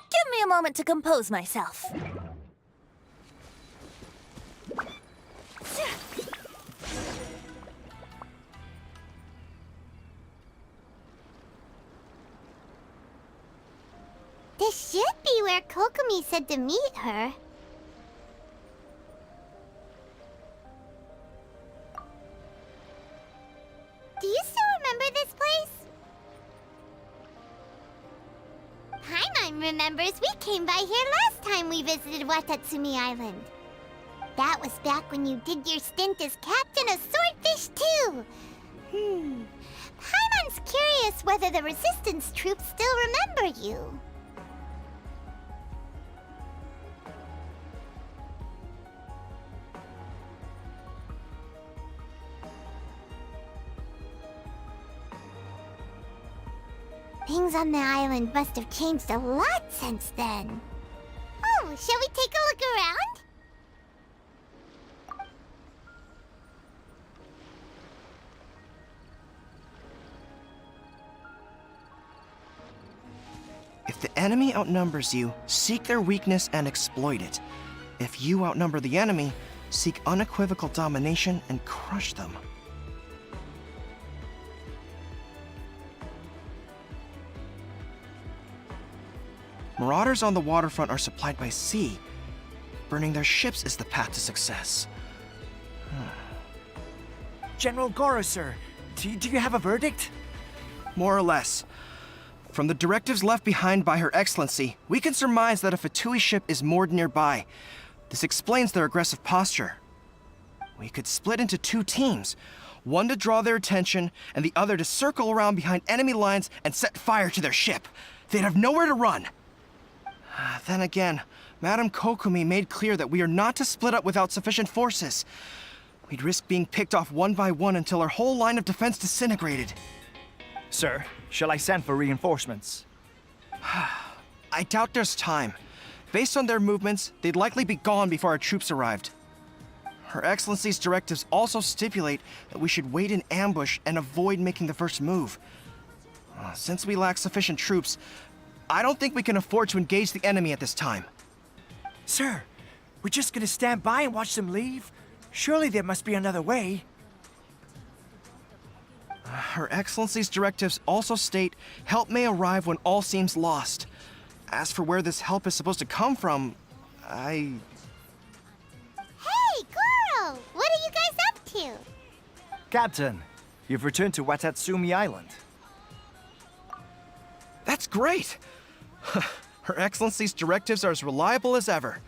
Give me a moment to compose myself. This should be where Kokomi said to meet her. Do you still remember this place? Paimon remembers we came by here last time we visited Watatsumi Island. That was back when you did your stint as captain of Swordfish too. Paimon's curious whether the resistance troops still remember you. Things on the island must have changed a lot since then. Oh, shall we take a look around? If the enemy outnumbers you, seek their weakness and exploit it. If you outnumber the enemy, seek unequivocal domination and crush them. Marauders on the waterfront are supplied by sea. Burning their ships is the path to success. General Goro, sir, do you have a verdict? More or less. From the directives left behind by Her Excellency, we can surmise that a Fatui ship is moored nearby. This explains their aggressive posture. We could split into two teams, one to draw their attention, and the other to circle around behind enemy lines and set fire to their ship. They'd have nowhere to run. Then again, Madame Kokomi made clear that we are not to split up without sufficient forces. We'd risk being picked off one by one until our whole line of defense disintegrated. Sir, shall I send for reinforcements? I doubt there's time. Based on their movements, they'd likely be gone before our troops arrived. Her Excellency's directives also stipulate that we should wait in ambush and avoid making the first move. Since we lack sufficient troops, I don't think we can afford to engage the enemy at this time. Sir, we're just gonna stand by and watch them leave? Surely there must be another way. Her Excellency's directives also state help may arrive when all seems lost. As for where this help is supposed to come from, Hey, Goro! What are you guys up to? Captain, you've returned to Watatsumi Island. That's great! Her Excellency's directives are as reliable as ever.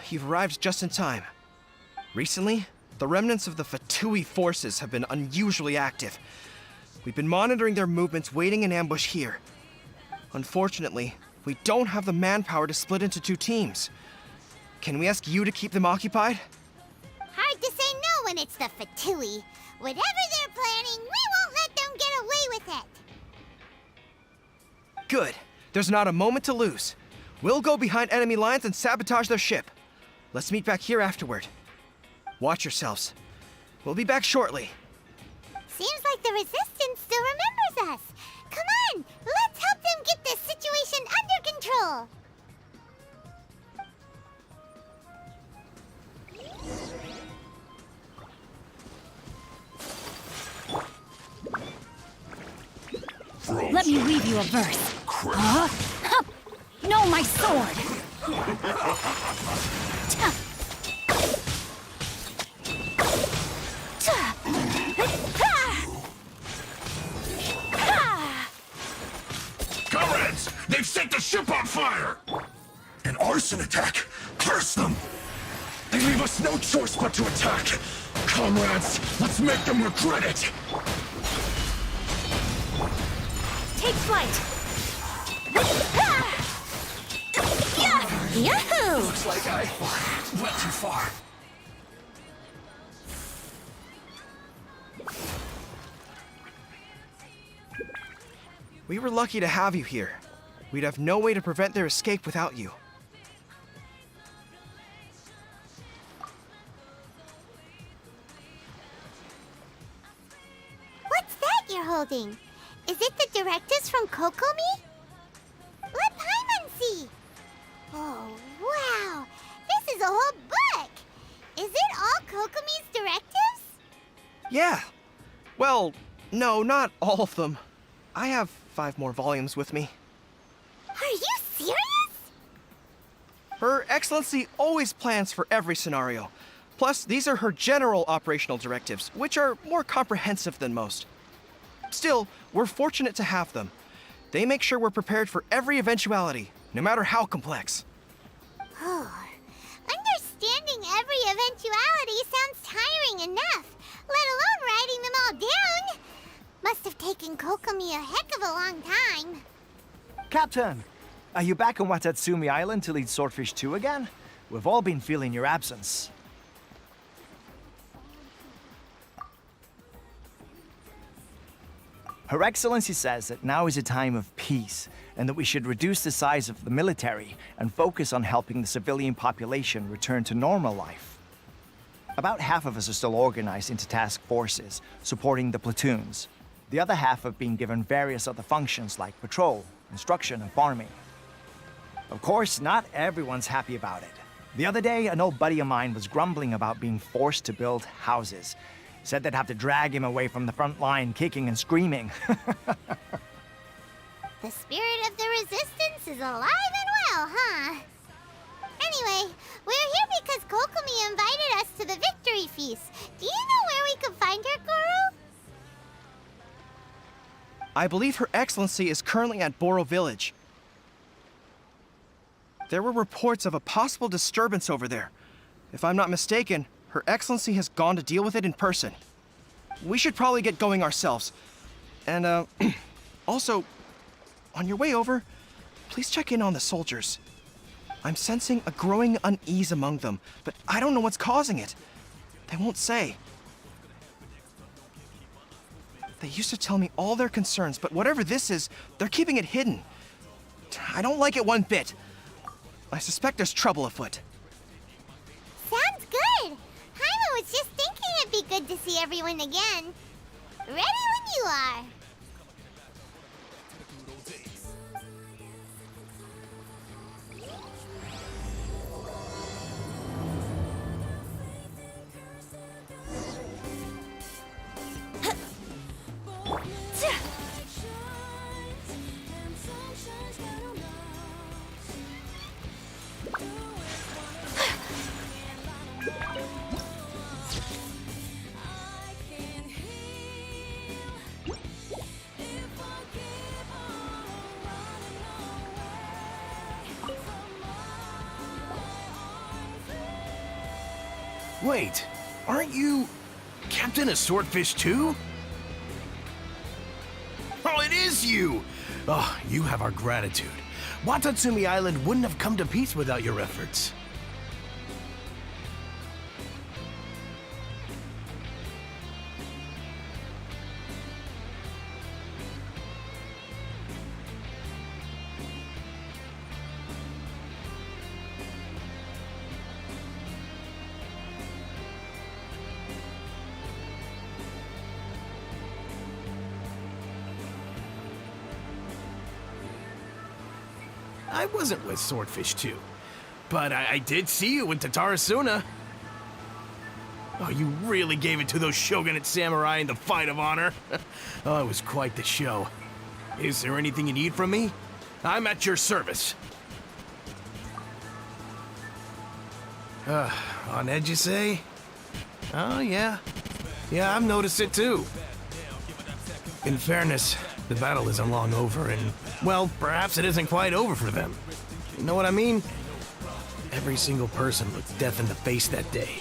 You've arrived just in time. Recently, the remnants of the Fatui forces have been unusually active. We've been monitoring their movements, waiting in ambush here. Unfortunately, we don't have the manpower to split into two teams. Can we ask you to keep them occupied? Hard to say no when it's the Fatui. Whatever they're planning, we won't let them get away with it. Good. There's not a moment to lose. We'll go behind enemy lines and sabotage their ship. Let's meet back here afterward. Watch yourselves. We'll be back shortly. Seems like the Resistance still remembers us. Come on, let's help them get this situation under control. Let me read you a verse. Huh? Hup! No, my sword! Comrades, they've set the ship on fire! An arson attack! Curse them! us no choice but to attack. Comrades, let's make them regret it. Take flight! Yahoo! Looks like I went too far. We were lucky to have you here. We'd have no way to prevent their escape without you. What's that you're holding? Is it the directives from Kokomi? Let Paimon see. Oh, wow. This is a whole book. Is it all Kokomi's directives? Yeah. Well, no, not all of them. I have 5 more volumes with me. Are you serious? Her Excellency always plans for every scenario. Plus, these are her general operational directives, which are more comprehensive than most. Still, we're fortunate to have them. They make sure we're prepared for every eventuality, no matter how complex. Understanding every eventuality sounds tiring enough, let alone writing them all down. Must have taken Kokomi a heck of a long time. Captain, are you back on Watatsumi Island to lead Swordfish 2 again? We've all been feeling your absence. Her Excellency says that now is a time of peace, and that we should reduce the size of the military and focus on helping the civilian population return to normal life. About half of us are still organized into task forces, supporting the platoons. The other half have been given various other functions like patrol, instruction, and farming. Of course, not everyone's happy about it. The other day, an old buddy of mine was grumbling about being forced to build houses. Said they'd have to drag him away from the front line, kicking and screaming. The spirit of the resistance is alive and well, huh? Anyway, we're here because Kokomi invited us to the victory feast. Do you know where we could find her, Guru? I believe Her Excellency is currently at Boro Village. There were reports of a possible disturbance over there. If I'm not mistaken, Her Excellency has gone to deal with it in person. We should probably get going ourselves. And, also, on your way over, please check in on the soldiers. I'm sensing a growing unease among them, but I don't know what's causing it. They won't say. They used to tell me all their concerns, but whatever this is, they're keeping it hidden. I don't like it one bit. I suspect there's trouble afoot. Sounds good. Paimon was just thinking it'd be good to see everyone again. Ready when you are. Wait, aren't you Captain of Swordfish 2? Oh, it is you! Oh, you have our gratitude. Watatsumi Island wouldn't have come to peace without your efforts. I wasn't with Swordfish 2, but I did see you in Tatarasuna. Oh, you really gave it to those shogunate samurai in the fight of honor. Oh, it was quite the show. Is there anything you need from me? I'm at your service. On edge, you say? Oh, yeah. Yeah, I've noticed it too. In fairness, the battle isn't long over, and, well, perhaps it isn't quite over for them. You know what I mean? Every single person looked death in the face that day.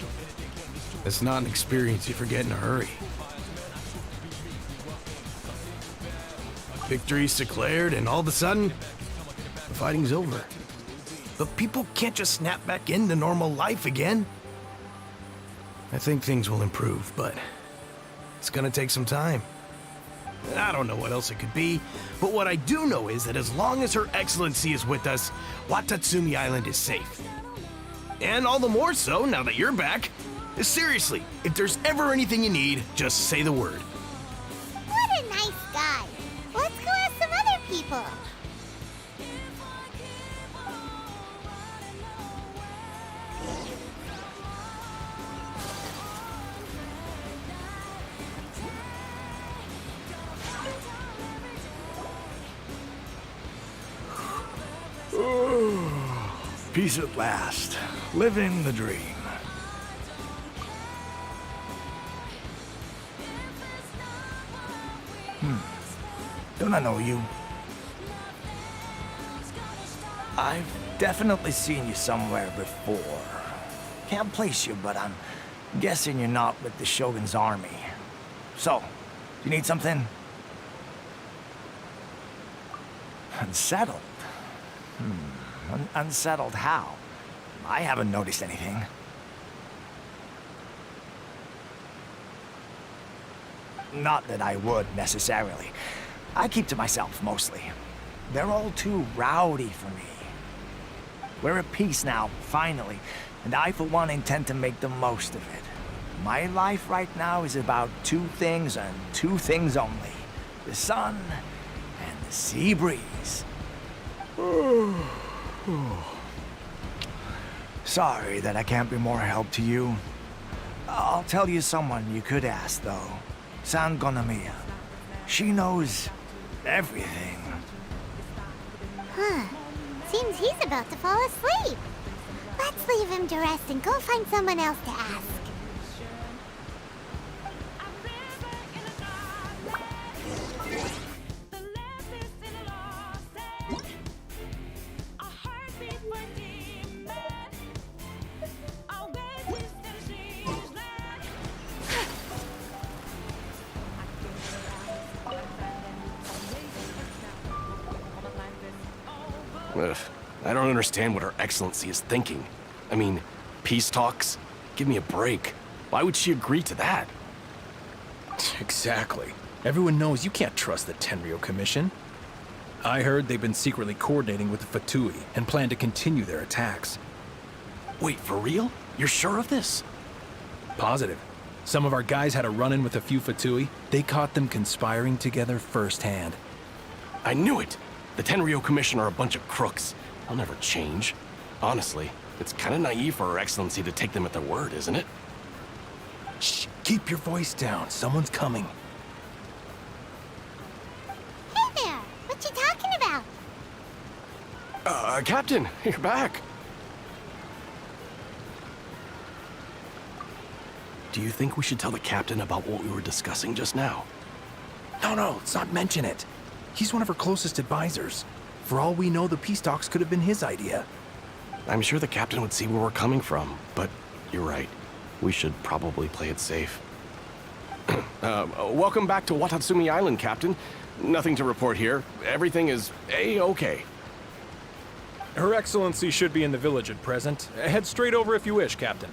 It's not an experience you forget in a hurry. Victory's declared, and all of a sudden, the fighting's over. But people can't just snap back into normal life again. I think things will improve, but it's gonna take some time. I don't know what else it could be, but what I do know is that as long as Her Excellency is with us, Watatsumi Island is safe. And all the more so now that you're back. Seriously, if there's ever anything you need, just say the word. What a nice guy. Let's go ask some other people. Peace at last. Living the dream. Don't I know you? I've definitely seen you somewhere before. Can't place you, but I'm guessing you're not with the Shogun's army. So, you need something? Unsettled? Unsettled how? I haven't noticed anything. Not that I would, necessarily. I keep to myself, mostly. They're all too rowdy for me. We're at peace now, finally, and I, for one, intend to make the most of it. My life right now is about two things and two things only. The sun and the sea breeze. Sorry that I can't be more help to you. I'll tell you someone you could ask, though. San Gonomiya. She knows everything. Huh. Seems he's about to fall asleep. Let's leave him to rest and go find someone else to ask. Ugh, I don't understand what Her Excellency is thinking. I mean, peace talks? Give me a break. Why would she agree to that? Exactly. Everyone knows you can't trust the Tenryou Commission. I heard they've been secretly coordinating with the Fatui and plan to continue their attacks. Wait, for real? You're sure of this? Positive. Some of our guys had a run-in with a few Fatui. They caught them conspiring together firsthand. I knew it! The Tenryou Commission are a bunch of crooks. They'll never change. Honestly, it's kind of naive for Her Excellency to take them at their word, isn't it? Shh! Keep your voice down. Someone's coming. Hey there! What you talking about? Captain, you're back. Do you think we should tell the captain about what we were discussing just now? No, let's not mention it. He's one of her closest advisors. For all we know, the peace talks could have been his idea. I'm sure the captain would see where we're coming from, but you're right. We should probably play it safe. Welcome back to Watatsumi Island, Captain. Nothing to report here. Everything is A-okay. Her Excellency should be in the village at present. Head straight over if you wish, Captain.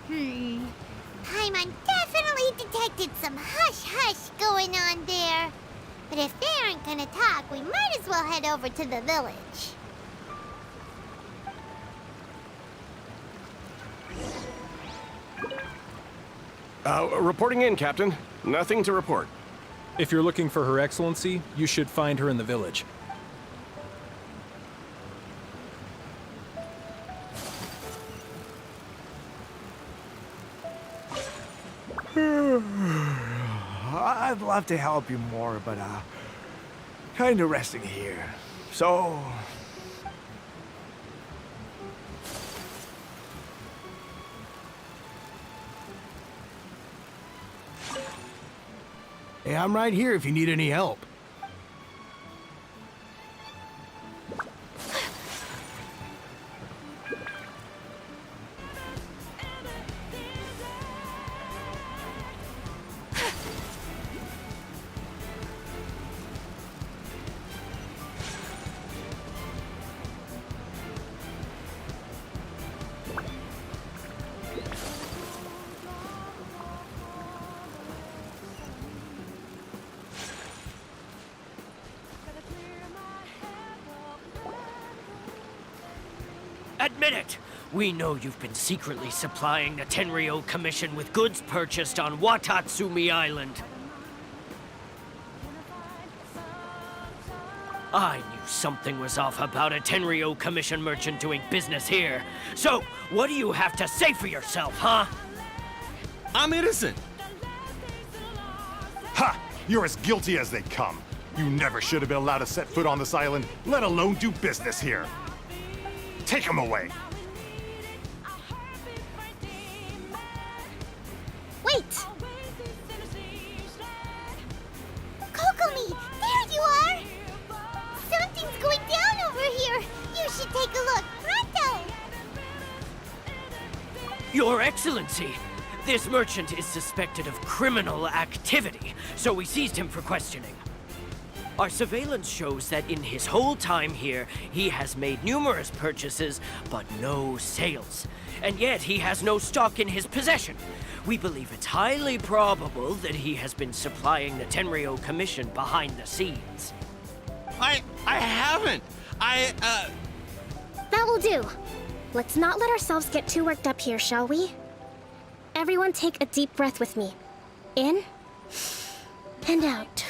Paimon definitely detected some hush-hush going on there. But if they aren't gonna talk, we might as well head over to the village. Reporting in, Captain. Nothing to report. If you're looking for Her Excellency, you should find her in the village. I'd love to help you more, but kinda resting here. So... Hey, I'm right here if you need any help. admit it! We know you've been secretly supplying the Tenryou Commission with goods purchased on Watatsumi Island. I knew something was off about a Tenryou Commission merchant doing business here. So, what do you have to say for yourself, huh? I'm innocent. Ha! You're as guilty as they come. You never should have been allowed to set foot on this island, let alone do business here. Take him away. Wait! Kokomi, there you are! Something's going down over here. You should take a look. Pronto! Your Excellency, this merchant is suspected of criminal activity, so we seized him for questioning. Our surveillance shows that in his whole time here, he has made numerous purchases, but no sales. And yet he has no stock in his possession. We believe it's highly probable that he has been supplying the Tenryou Commission behind the scenes. I haven't. That will do. Let's not let ourselves get too worked up here, shall we? Everyone take a deep breath with me. In and out.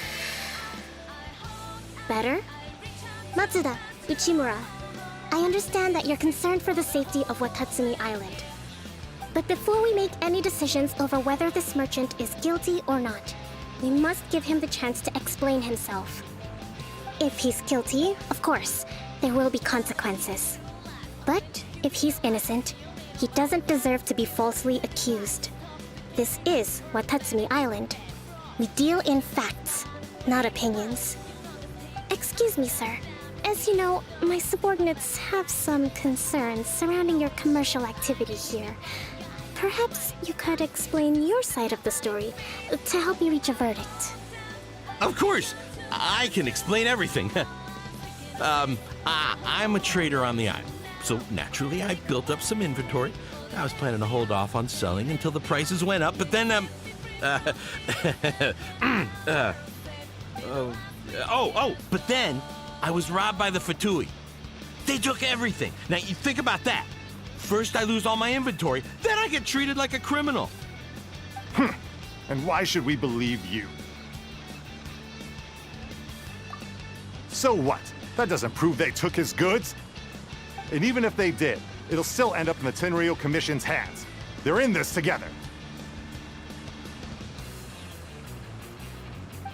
Better? Matsuda, Uchimura, I understand that you're concerned for the safety of Watatsumi Island. But before we make any decisions over whether this merchant is guilty or not, we must give him the chance to explain himself. If he's guilty, of course, there will be consequences. But if he's innocent, he doesn't deserve to be falsely accused. This is Watatsumi Island. We deal in facts, not opinions. Excuse me, sir. As you know, my subordinates have some concerns surrounding your commercial activity here. Perhaps you could explain your side of the story to help me reach a verdict. Of course, I can explain everything. I'm a trader on the island, so naturally I built up some inventory. I was planning to hold off on selling until the prices went up, but then, but then I was robbed by the Fatui. They took everything. Now, you think about that. First, I lose all my inventory, then I get treated like a criminal. And why should we believe you? So what? That doesn't prove they took his goods. And even if they did, it'll still end up in the Tenryou Commission's hands. They're in this together.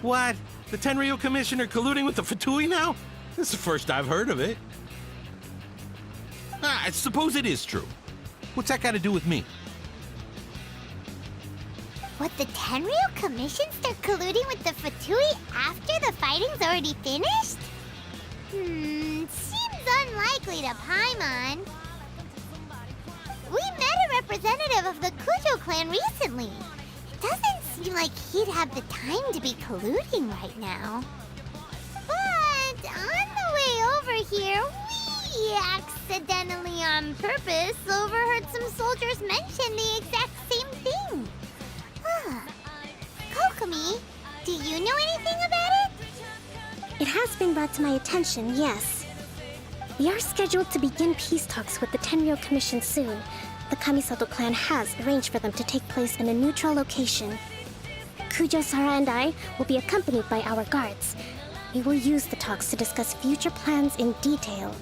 What? The Tenryou Commissioner colluding with the Fatui now? This is the first I've heard of it. I suppose it is true. What's that got to do with me? What, the Tenryou Commission start colluding with the Fatui after the fighting's already finished? Seems unlikely to Paimon. We met a representative of the Kujo clan recently. It doesn't seem like he'd have the time to be colluding right now. But on the way over here, we accidentally on purpose overheard some soldiers mention the exact same thing. Kokomi, do you know anything about it? It has been brought to my attention, yes. We are scheduled to begin peace talks with the Tenryou Commission soon. The Kamisato clan has arranged for them to take place in a neutral location. Kujo-Sara and I will be accompanied by our guards. We will use the talks to discuss future plans in detail.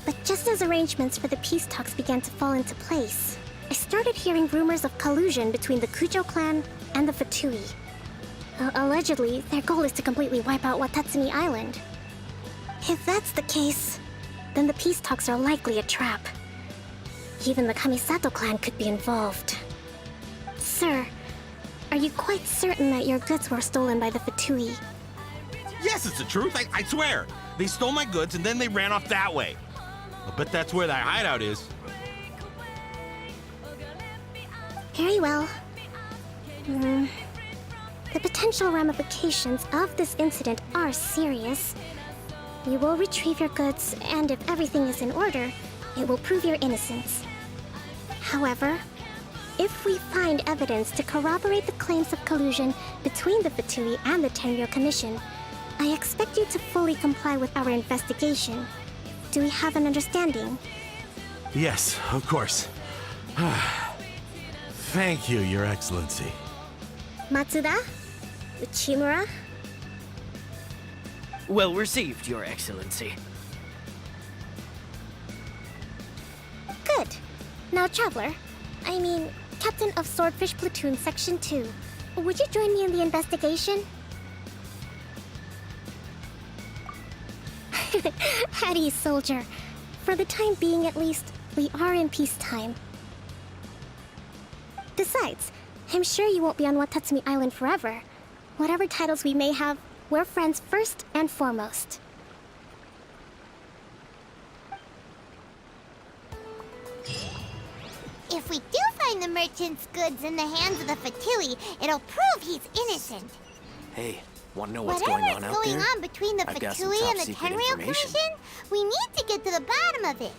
But just as arrangements for the peace talks began to fall into place, I started hearing rumors of collusion between the Kujo clan and the Fatui. Allegedly, their goal is to completely wipe out Watatsumi Island. If that's the case, then the peace talks are likely a trap. Even the Kamisato clan could be involved. Sir, are you quite certain that your goods were stolen by the Fatui? Yes, it's the truth. I swear. They stole my goods and then they ran off that way. I bet that's where that hideout is. Very well. The potential ramifications of this incident are serious. You will retrieve your goods, and if everything is in order, it will prove your innocence. However, if we find evidence to corroborate the claims of collusion between the Fatui and the Tenryou Commission, I expect you to fully comply with our investigation. Do we have an understanding? Yes, of course. Thank you, Your Excellency. Matsuda? Uchimura? Well received, Your Excellency. Good. Now, Traveler, I mean, Captain of Swordfish Platoon Section 2, would you join me in the investigation? At ease, soldier. For the time being, at least, we are in peacetime. Besides, I'm sure you won't be on Watatsumi Island forever. Whatever titles we may have, we're friends first and foremost. If we do find the merchant's goods in the hands of the Fatui, it'll prove he's innocent. Hey, wanna know what's Whatever's going on out there? on between the I've got some Fatui and the top-secret Tenryou information. Commission, we need to get to the bottom of it.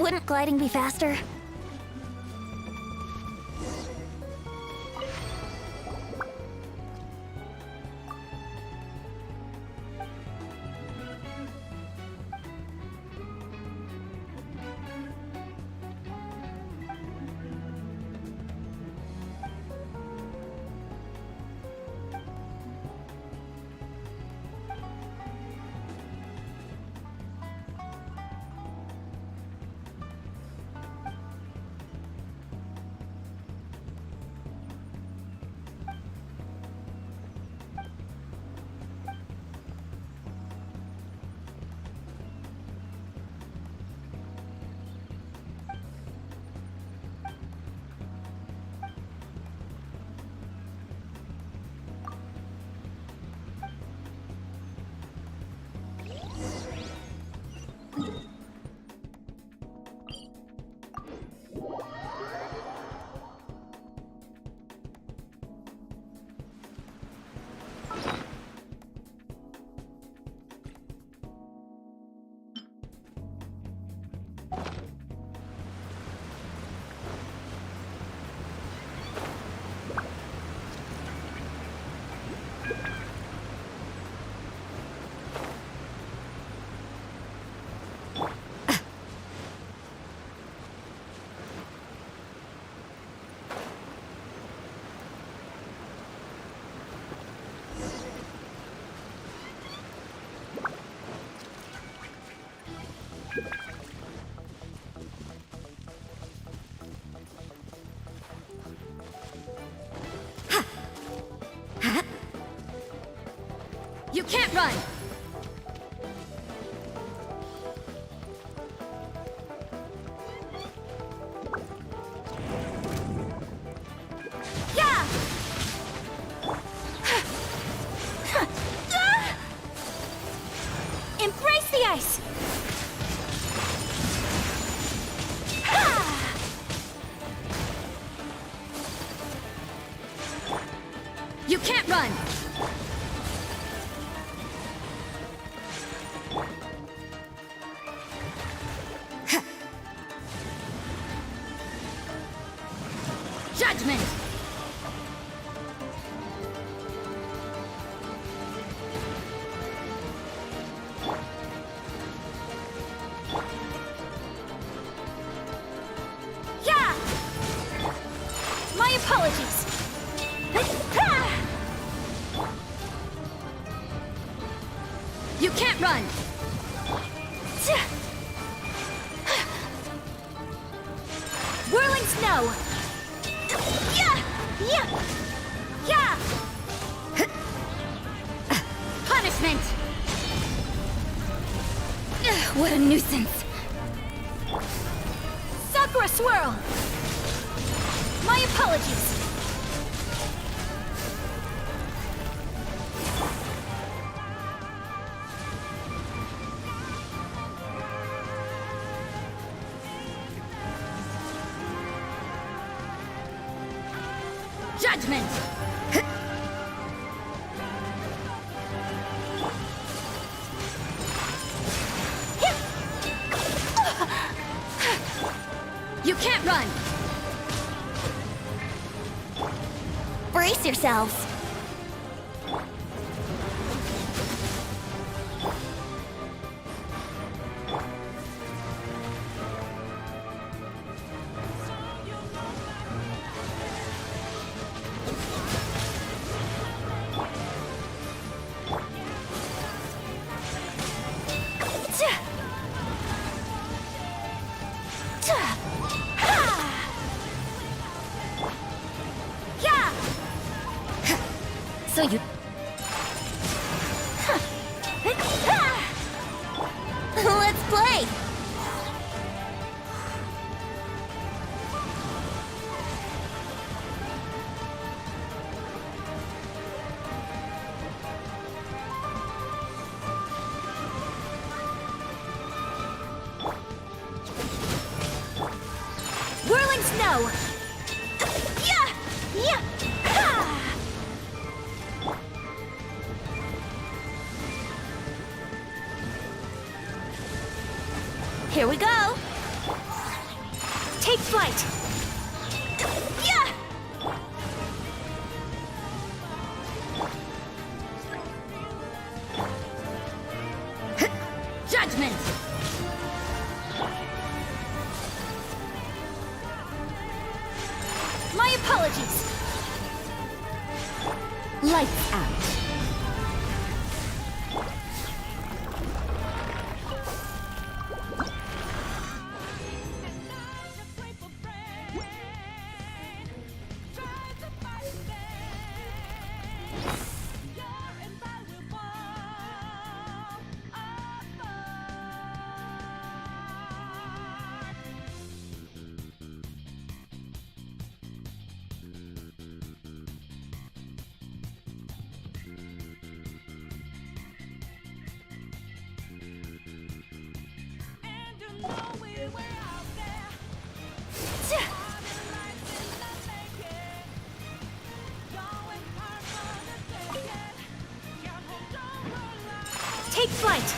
Wouldn't gliding be faster? You can't run! Yeah! Embrace the ice! You can't run! Judgment! Yeah! My apologies! You can't run! Whirling snow! Yeah! Yeah! Yeah! Punishment! What a nuisance! Sakura swirl! My apologies! Judgment! You can't run! Brace yourselves. So you... Let's play. Whirling snow! Yeah! Yeah! Ha! Here we go! Take flight! Yeah! Judgment! My apologies! Lights out. Take flight!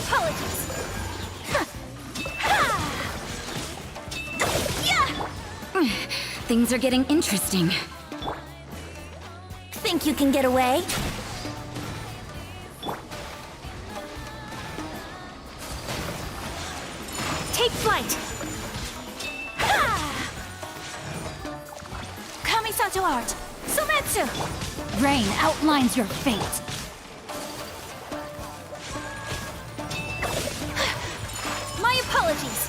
apologies! Things are getting interesting. Think you can get away? Take flight! Kamisato art! Sumetsu! Rain outlines your fate. My apologies!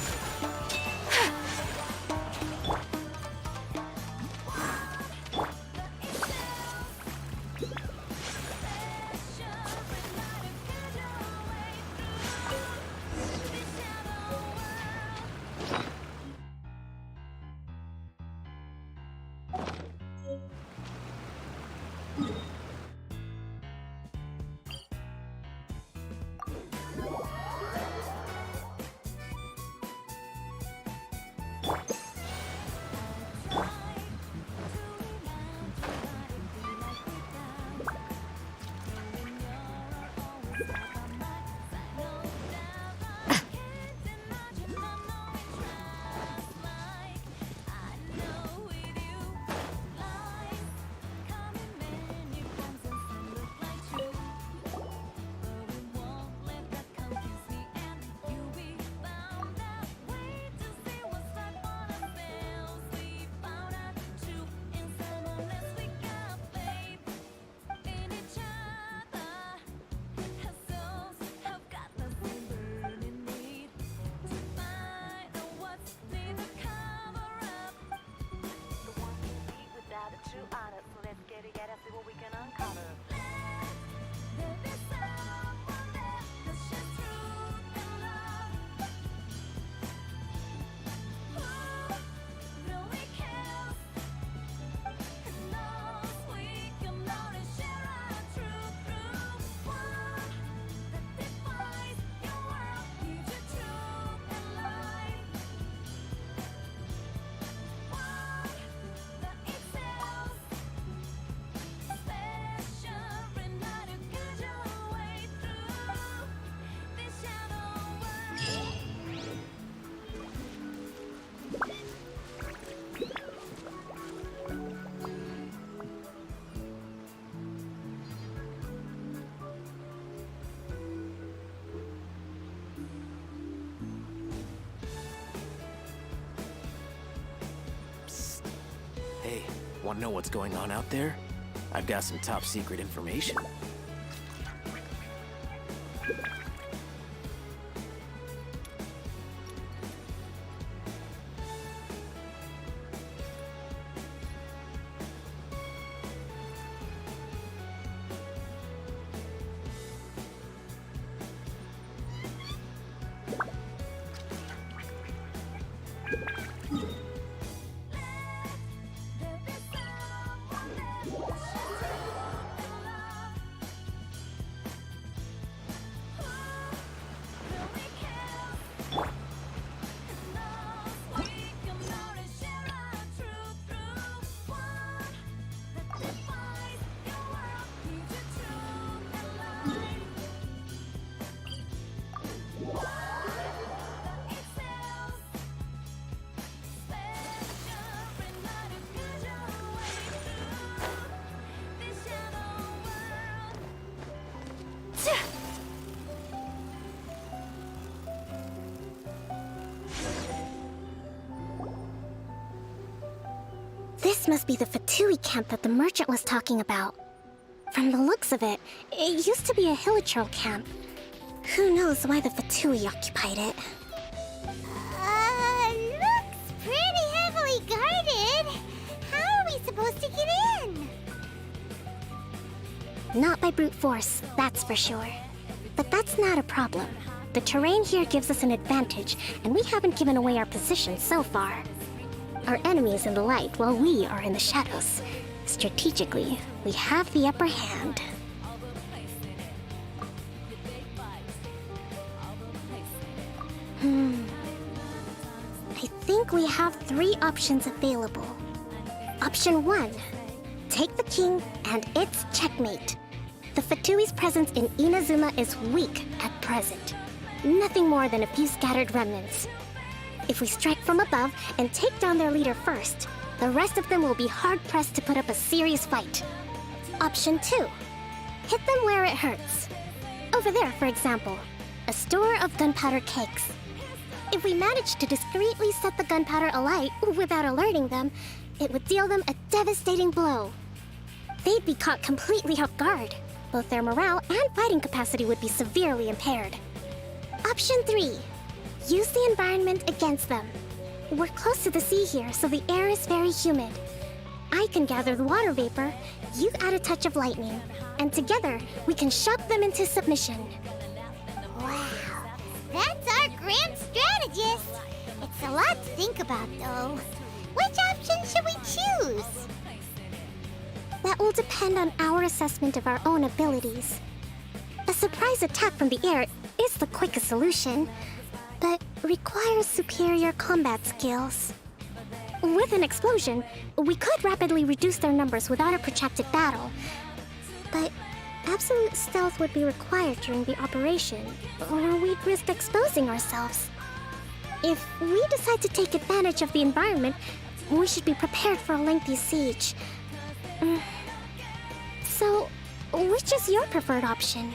Hey, want to know what's going on out there? I've got some top secret information. This must be the Fatui camp that the merchant was talking about. From the looks of it, it used to be a Hilichurl camp. Who knows why the Fatui occupied it? Looks pretty heavily guarded. How are we supposed to get in? Not by brute force, that's for sure. But that's not a problem. The terrain here gives us an advantage, and we haven't given away our position so far. Our enemy is in the light while we are in the shadows. Strategically, we have the upper hand. I think we have 3 options available. Option 1. Take the king, and it's checkmate. The Fatui's presence in Inazuma is weak at present. nothing more than a few scattered remnants. If we strike from above and take down their leader first, the rest of them will be hard-pressed to put up a serious fight. Option 2. Hit them where it hurts. Over there, for example, a store of gunpowder cakes. If we manage to discreetly set the gunpowder alight without alerting them, it would deal them a devastating blow. They'd be caught completely off guard. Both their morale and fighting capacity would be severely impaired. Option 3. Use the environment against them. We're close to the sea here, so the air is very humid. I can gather the water vapor, you add a touch of lightning, and together we can shock them into submission. Wow, that's our grand strategist. It's a lot to think about, though. Which option should we choose? That will depend on our assessment of our own abilities. A surprise attack from the air is the quickest solution, but requires superior combat skills. With an explosion, we could rapidly reduce their numbers without a protracted battle, but absolute stealth would be required during the operation, or we'd risk exposing ourselves. If we decide to take advantage of the environment, we should be prepared for a lengthy siege. So, which is your preferred option?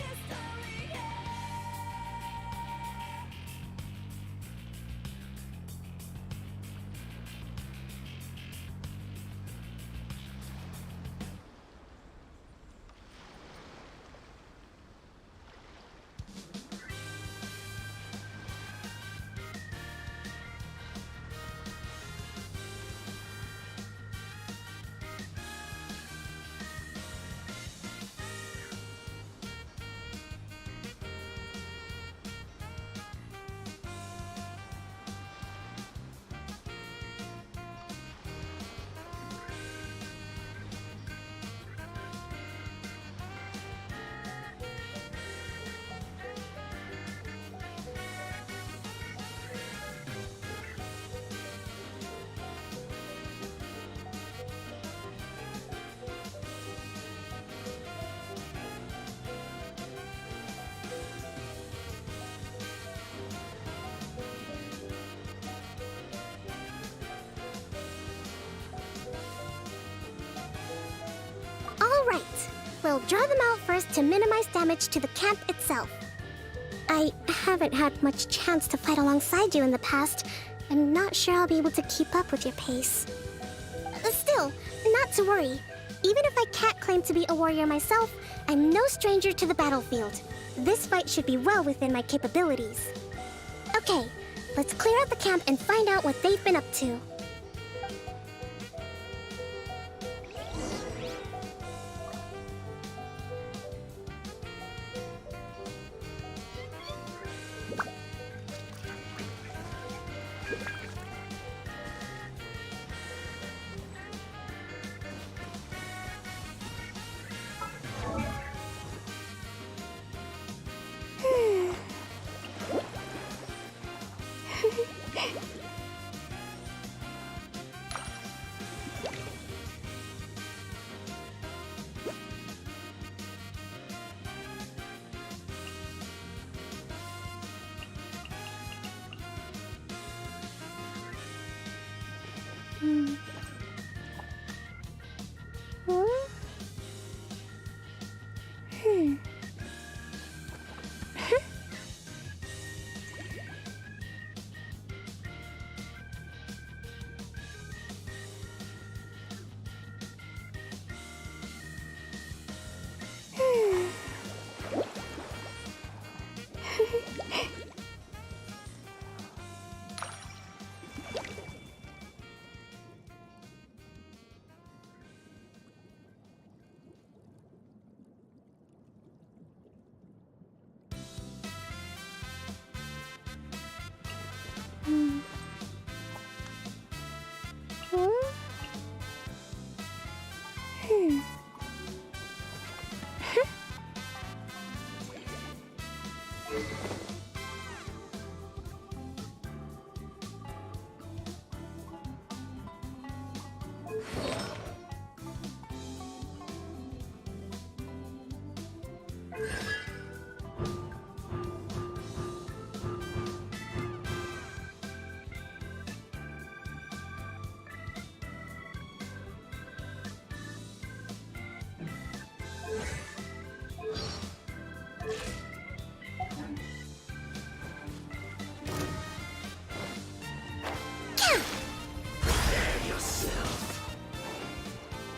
All right, we'll draw them out first to minimize damage to the camp itself. I haven't had much chance to fight alongside you in the past. I'm not sure I'll be able to keep up with your pace. Still, not to worry. Even if I can't claim to be a warrior myself, I'm no stranger to the battlefield. This fight should be well within my capabilities. Okay, let's clear out the camp and find out what they've been up to.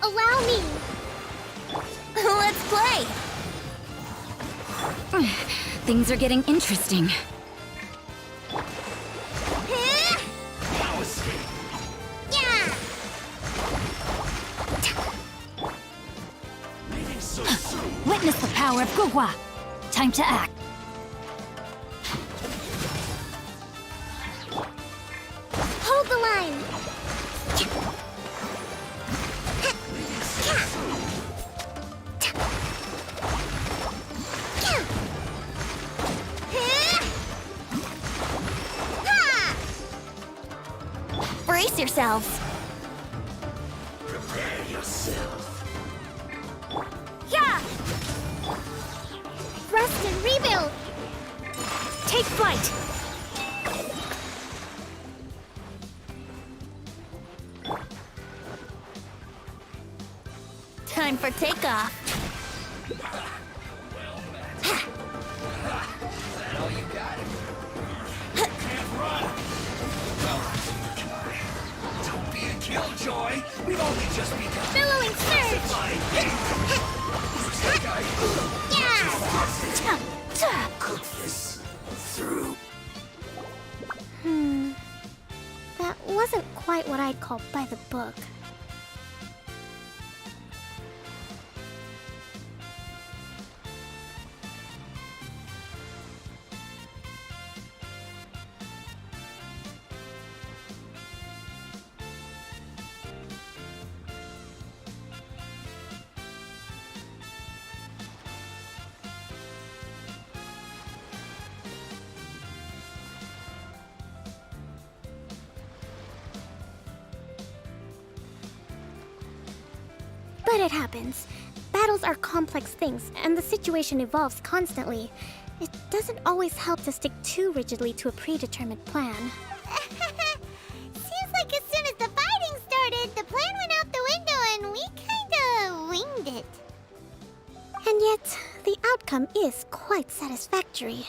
Allow me! Let's play! Things are getting interesting. Yeah! Witness the power of Gugwa. Time to act. Hold the line! Brace yourselves. Yeah! Rest and rebuild! Take flight! Time for takeoff. Killjoy, we've only just begun. Billowing surge! Yeah! Cook this through. That wasn't quite what I'd call by the book. But it happens. Battles are complex things, and the situation evolves constantly. It doesn't always help to stick too rigidly to a predetermined plan. Seems like as soon as the fighting started, the plan went out the window and we kinda winged it. And yet, the outcome is quite satisfactory.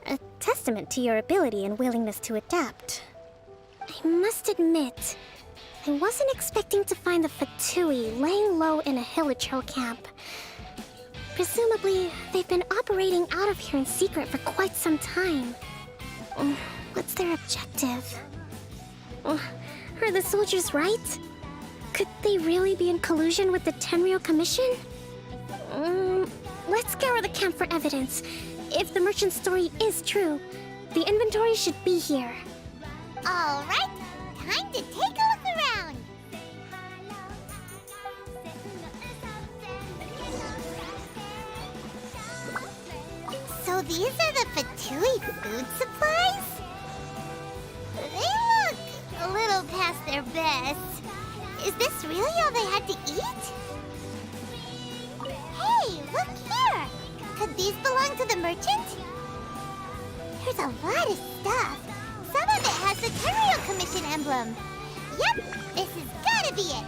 A testament to your ability and willingness to adapt. I must admit, I wasn't expecting to find the Fatui laying low in a Hilichurl camp. Presumably, they've been operating out of here in secret for quite some time. What's their objective? Are the soldiers right? Could they really be in collusion with the Tenryou Commission? Let's scour the camp for evidence. If the merchant's story is true, the inventory should be here. All right, time to take a look around. So these are the Fatui food supplies? They look a little past their best. Is this really all they had to eat? Hey, look here! Could these belong to the merchant? There's a lot of stuff. Some of it has the Tenryou Commission emblem. Yep, this has gotta be it.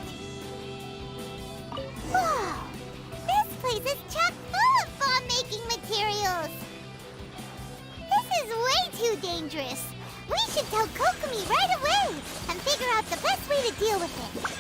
Whoa! This place is chock full of bomb-making materials. This is way too dangerous. We should tell Kokomi right away and figure out the best way to deal with it.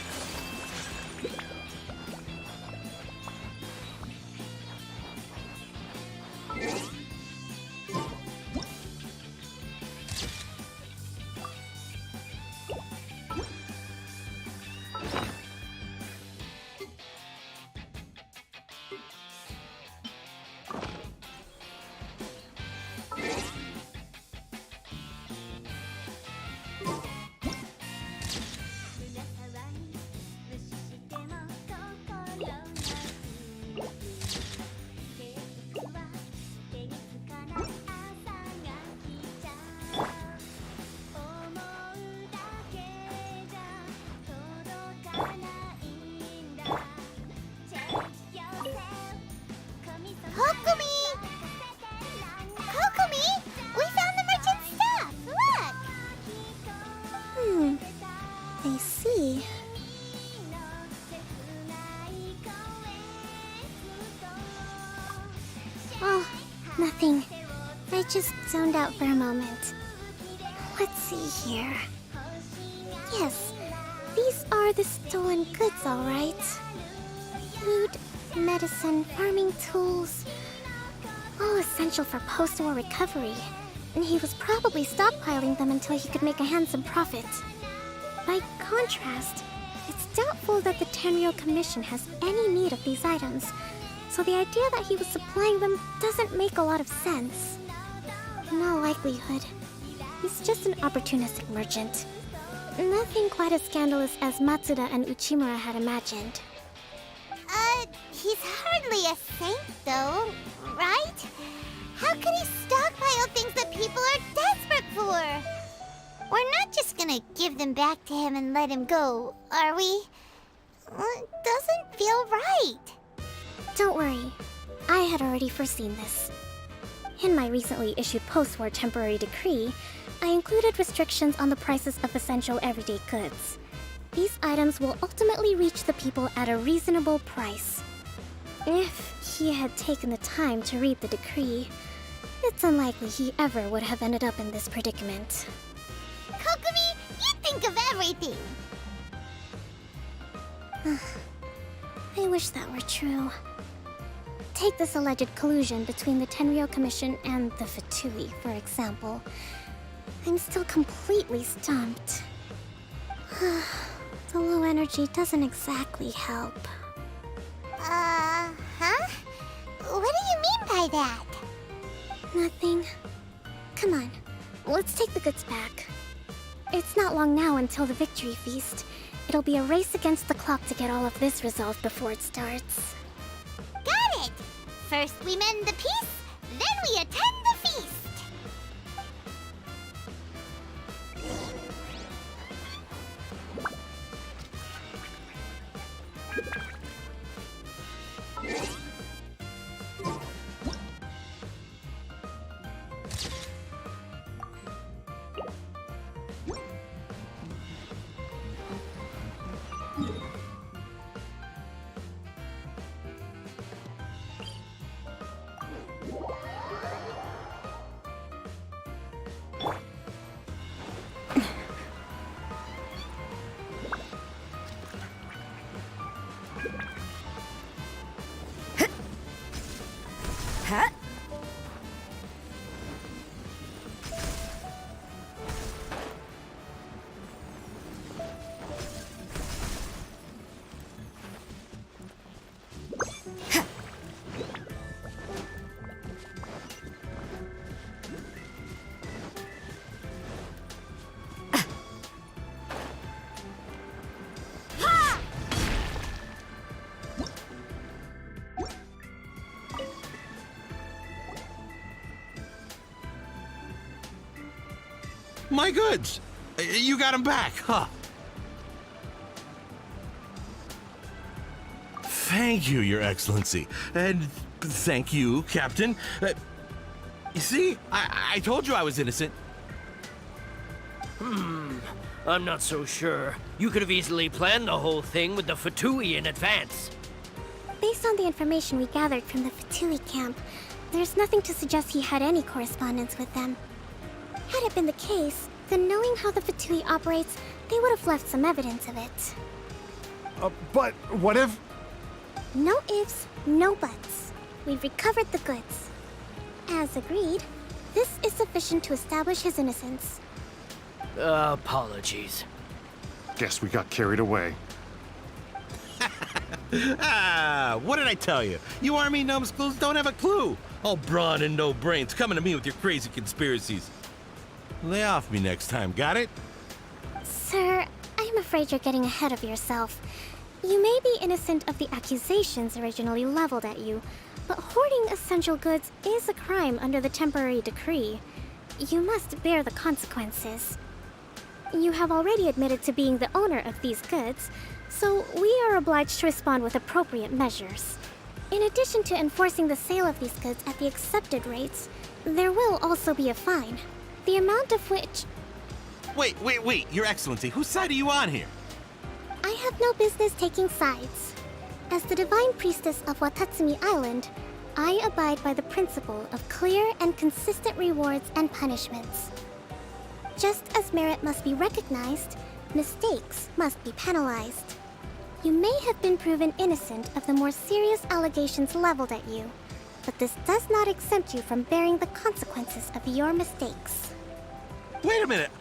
Nothing. I just zoned out for a moment. Let's see here. Yes, These are the stolen goods, all right. Food, medicine, farming tools, all essential for post-war recovery. And he was probably stockpiling them until he could make a handsome profit. By contrast, it's doubtful that the Tenryou Commission has any need of these items, so the idea that he was supplying them doesn't make a lot of sense. In all likelihood, he's just an opportunistic merchant. Nothing quite as scandalous as Matsuda and Uchimura had imagined. He's hardly a saint, though, right? How could he stockpile things that people are desperate for? We're not just gonna give them back to him and let him go, are we? It doesn't feel right. Don't worry, I had already foreseen this. In my recently issued post-war temporary decree, I included restrictions on the prices of essential everyday goods. These items will ultimately reach the people at a reasonable price. If he had taken the time to read the decree, it's unlikely he ever would have ended up in this predicament. Kokomi, you think of everything! I wish that were true. Take this alleged collusion between the Tenryou Commission and the Fatui, for example. I'm still completely stumped. The low energy doesn't exactly help. Huh? What do you mean by that? Nothing. Come on, let's take the goods back. It's not long now until the victory feast. It'll be a race against the clock to get all of this resolved before it starts. Got it! First we mend the peace, then we attend the feast! My goods! You got them back, huh? Thank you, Your Excellency. And thank you, Captain. You see, I told you I was innocent. I'm not so sure. You could have easily planned the whole thing with the Fatui in advance. Based on the information we gathered from the Fatui camp, there's nothing to suggest he had any correspondence with them. Had it been the case, then knowing how the Fatui operates, they would have left some evidence of it. But what if... No ifs, no buts. We've recovered the goods. As agreed, this is sufficient to establish his innocence. Apologies. Guess we got carried away. What did I tell you? You army numbskulls don't have a clue. All brawn and no brains coming to me with your crazy conspiracies. Lay off me next time, got it? Sir, I'm afraid you're getting ahead of yourself. You may be innocent of the accusations originally leveled at you, but hoarding essential goods is a crime under the temporary decree. You must bear the consequences. You have already admitted to being the owner of these goods, so we are obliged to respond with appropriate measures. In addition to enforcing the sale of these goods at the accepted rates, there will also be a fine, the amount of which... Wait, Your Excellency, whose side are you on here? I have no business taking sides. As the Divine Priestess of Watatsumi Island, I abide by the principle of clear and consistent rewards and punishments. Just as merit must be recognized, Mistakes must be penalized. You may have been proven innocent of the more serious allegations leveled at you, but this does not exempt you from bearing the consequences of your mistakes. Wait a minute.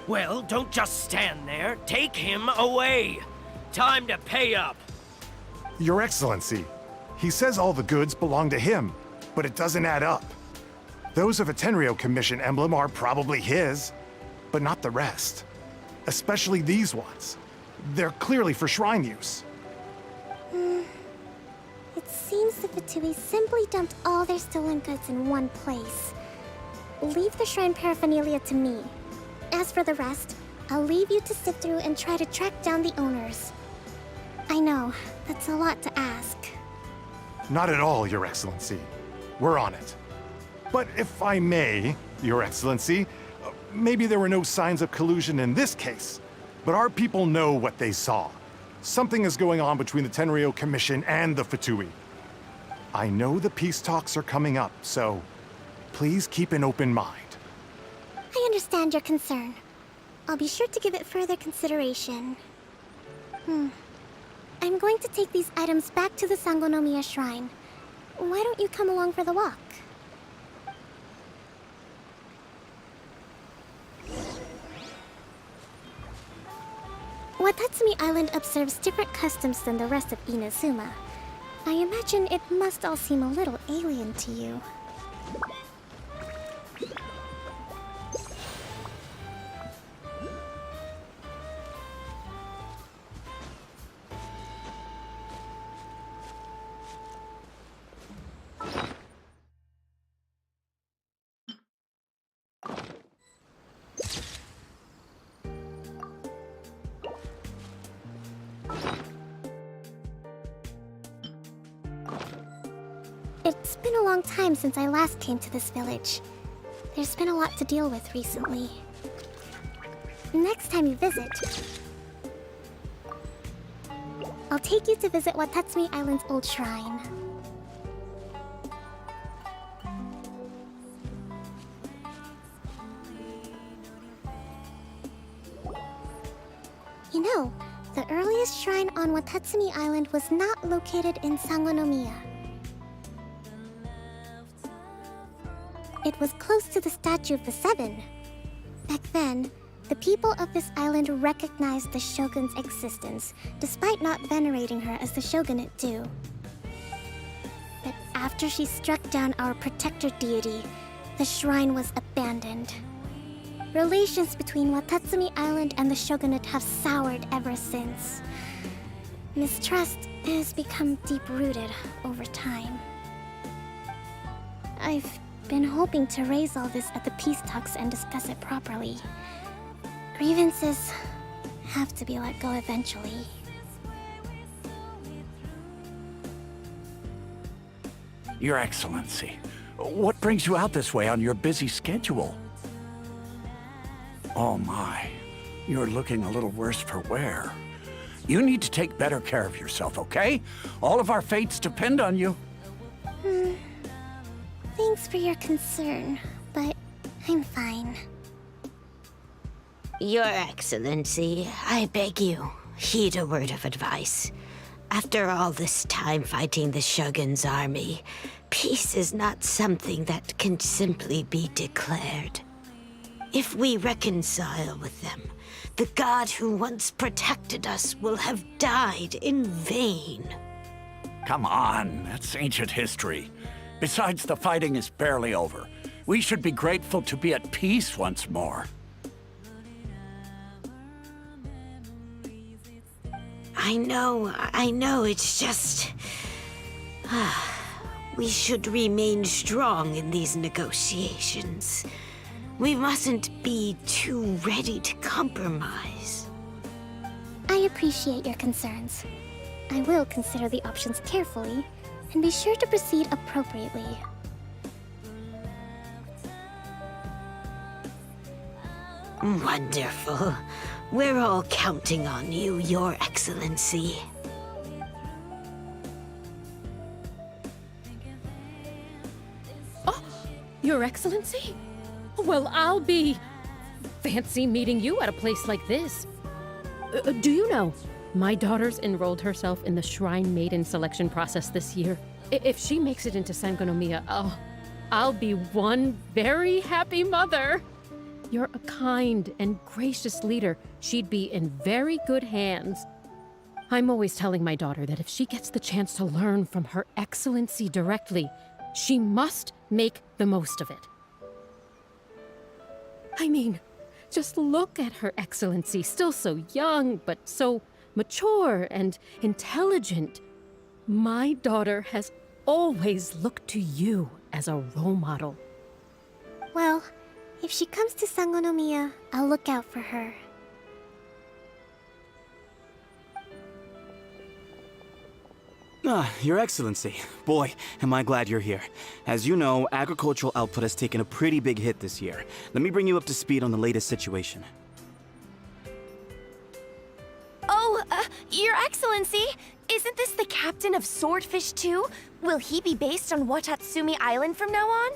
Well, don't just stand there. Take him away. Time to pay up. Your Excellency, he says all the goods belong to him, but it doesn't add up. Those of a Tenryou Commission emblem are probably his, but not the rest. Especially these ones. They're clearly for shrine use. It seems the Fatui simply dumped all their stolen goods in one place. Leave the shrine paraphernalia to me. As for the rest, I'll leave you to sift through and try to track down the owners. I know, that's a lot to ask. Not at all, Your Excellency. We're on it. But if I may, Your Excellency, maybe there were no signs of collusion in this case, but our people know what they saw. Something is going on between the Tenryou Commission and the Fatui. I know the peace talks are coming up, so please keep an open mind. I understand your concern. I'll be sure to give it further consideration. I'm going to take these items back to the Sangonomiya Shrine. Why don't you come along for the walk? Watatsumi Island observes different customs than the rest of Inazuma. I imagine it must all seem a little alien to you. It's been a long time since I last came to this village. There's been a lot to deal with recently. Next time you visit, I'll take you to visit Watatsumi Island's old shrine. You know, the earliest shrine on Watatsumi Island was not located in Sangonomiya. It was close to the Statue of the Seven. Back then, the people of this island recognized the shogun's existence, despite not venerating her as the shogunate do. But after she struck down our protector deity, the shrine was abandoned. Relations between Watatsumi Island and the shogunate have soured ever since. Mistrust has become deep-rooted over time. I've been hoping to raise all this at the peace talks and discuss it properly. Grievances have to be let go eventually. Your Excellency, what brings you out this way on your busy schedule? Oh my, you're looking a little worse for wear. You need to take better care of yourself, okay? All of our fates depend on you. Thanks for your concern, but I'm fine. Your Excellency, I beg you, heed a word of advice. After all this time fighting the Shogun's army, peace is not something that can simply be declared. If we reconcile with them, the god who once protected us will have died in vain. Come on, that's ancient history. Besides, the fighting is barely over. We should be grateful to be at peace once more. I know, it's just... we should remain strong in these negotiations. We mustn't be too ready to compromise. I appreciate your concerns. I will consider the options carefully, and be sure to proceed appropriately. Wonderful. We're all counting on you, Your Excellency. Oh, Your Excellency? Well, I'll be fancy meeting you at a place like this. Do you know, my daughter's enrolled herself in the Shrine Maiden selection process this year. If she makes it into Sangonomiya, I'll be one very happy mother. You're a kind and gracious leader. She'd be in very good hands. I'm always telling my daughter that if she gets the chance to learn from Her Excellency directly, she must make the most of it. I mean, just look at Her Excellency, still so young, but so mature and intelligent. My daughter has always looked to you as a role model. Well, if she comes to Sangonomiya, I'll look out for her. Your Excellency. Boy, am I glad you're here. As you know, agricultural output has taken a pretty big hit this year. Let me bring you up to speed on the latest situation. Oh, Your Excellency, isn't this the captain of Swordfish 2? Will he be based on Watatsumi Island from now on?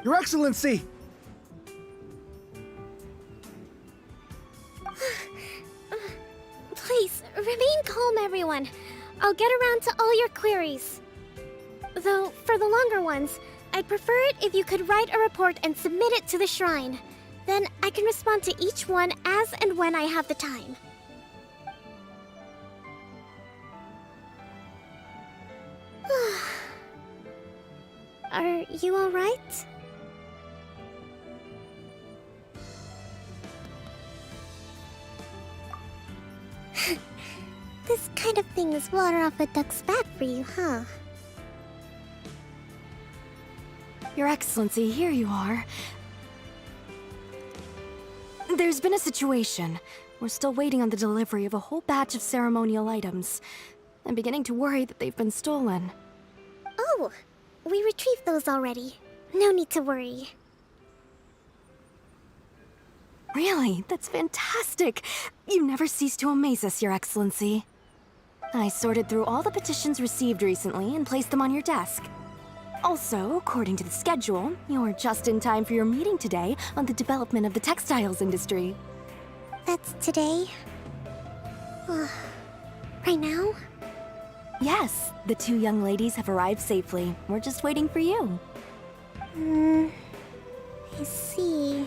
Your Excellency! Please, remain calm, everyone. I'll get around to all your queries. Though, for the longer ones, I'd prefer it if you could write a report and submit it to the shrine. Then I can respond to each one as and when I have the time. Are you alright? This kind of thing is water off a duck's back for you, huh? Your Excellency, here you are. There's been a situation. We're still waiting on the delivery of a whole batch of ceremonial items. I'm beginning to worry that they've been stolen. Oh, we retrieved those already. No need to worry. Really? That's fantastic! You never cease to amaze us, Your Excellency. I sorted through all the petitions received recently and placed them on your desk. Also, according to the schedule, you're just in time for your meeting today on the development of the textiles industry. That's today? Right now? Yes, the two young ladies have arrived safely. We're just waiting for you. I see.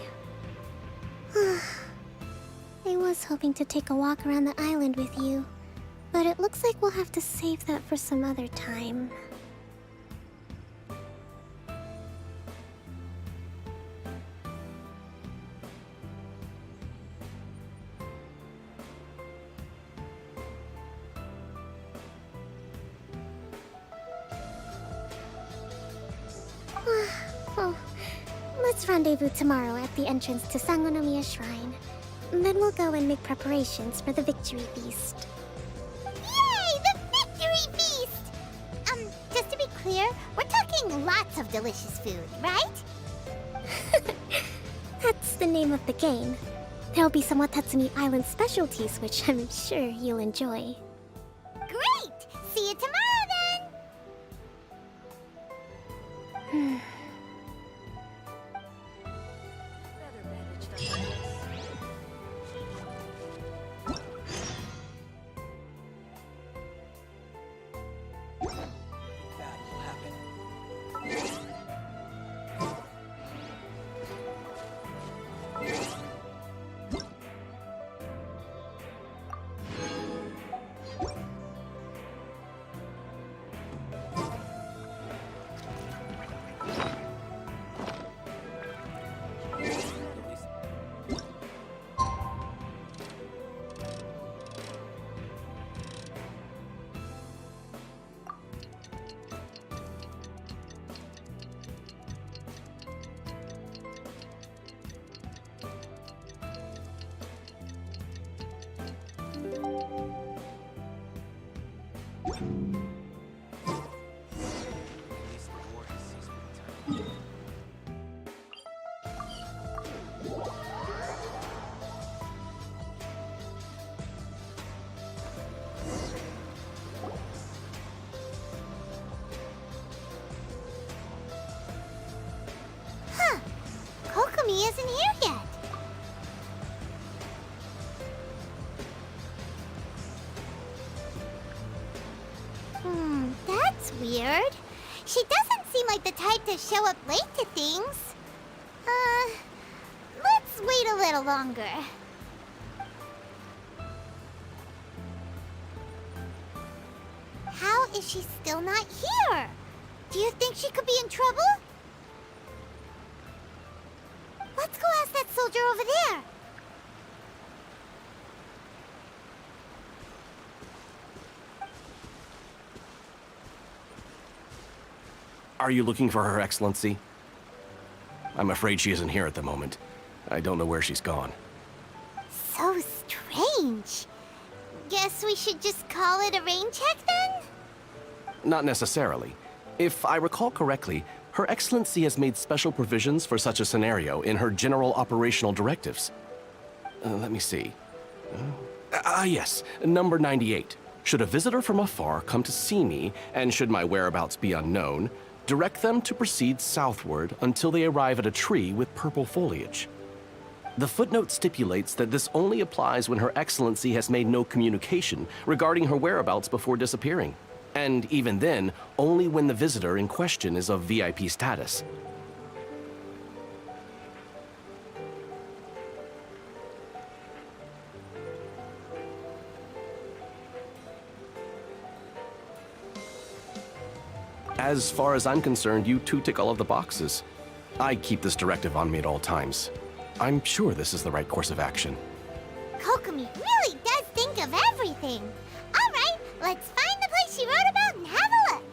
I was hoping to take a walk around the island with you, but it looks like we'll have to save that for some other time. Oh, let's rendezvous tomorrow at the entrance to Sangonomiya Shrine. Then we'll go and make preparations for the victory feast. Yay! The victory feast! Just to be clear, we're talking lots of delicious food, right? That's the name of the game. There'll be some Watatsumi Island specialties, which I'm sure you'll enjoy. Great! See you tomorrow then! Huh. Kokomi isn't here yet. That's weird. She doesn't seem like the type to show up late to things. Let's wait a little longer. How is she still not here? Do you think she could be in trouble? Let's go ask that soldier over there. Are you looking for Her Excellency? I'm afraid she isn't here at the moment. I don't know where she's gone. So strange. Guess we should just call it a rain check then? Not necessarily. If I recall correctly, Her Excellency has made special provisions for such a scenario in her general operational directives. Let me see. Yes, number 98. Should a visitor from afar come to see me, and should my whereabouts be unknown, direct them to proceed southward until they arrive at a tree with purple foliage. The footnote stipulates that this only applies when Her Excellency has made no communication regarding her whereabouts before disappearing, and even then, only when the visitor in question is of VIP status. As far as I'm concerned, you two tick all of the boxes. I keep this directive on me at all times. I'm sure this is the right course of action. Kokomi really does think of everything. All right, let's find the place she wrote about and have a look.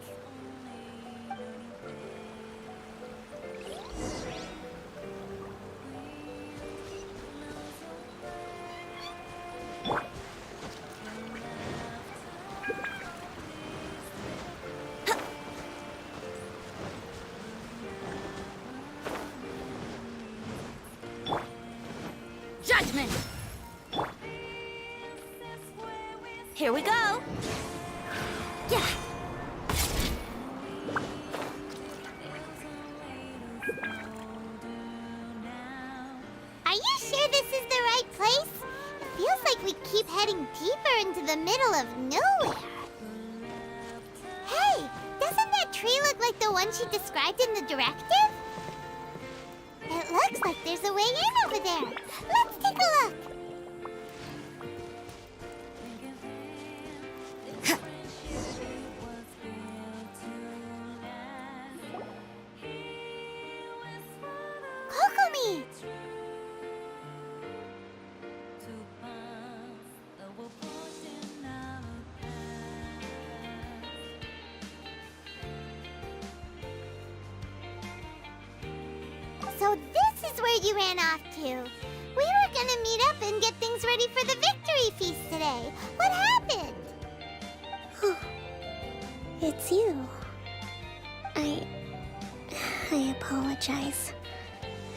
Judgment! Here we go! Yeah! Are you sure this is the right place? It feels like we keep heading deeper into the middle of nowhere. Hey, doesn't that tree look like the one she described in the directive? It looks like there's a way in over there. Let's take a look. Kokomi! So this is where you ran off to. We were gonna meet up and get things ready for the victory feast today. What happened? It's you. I apologize.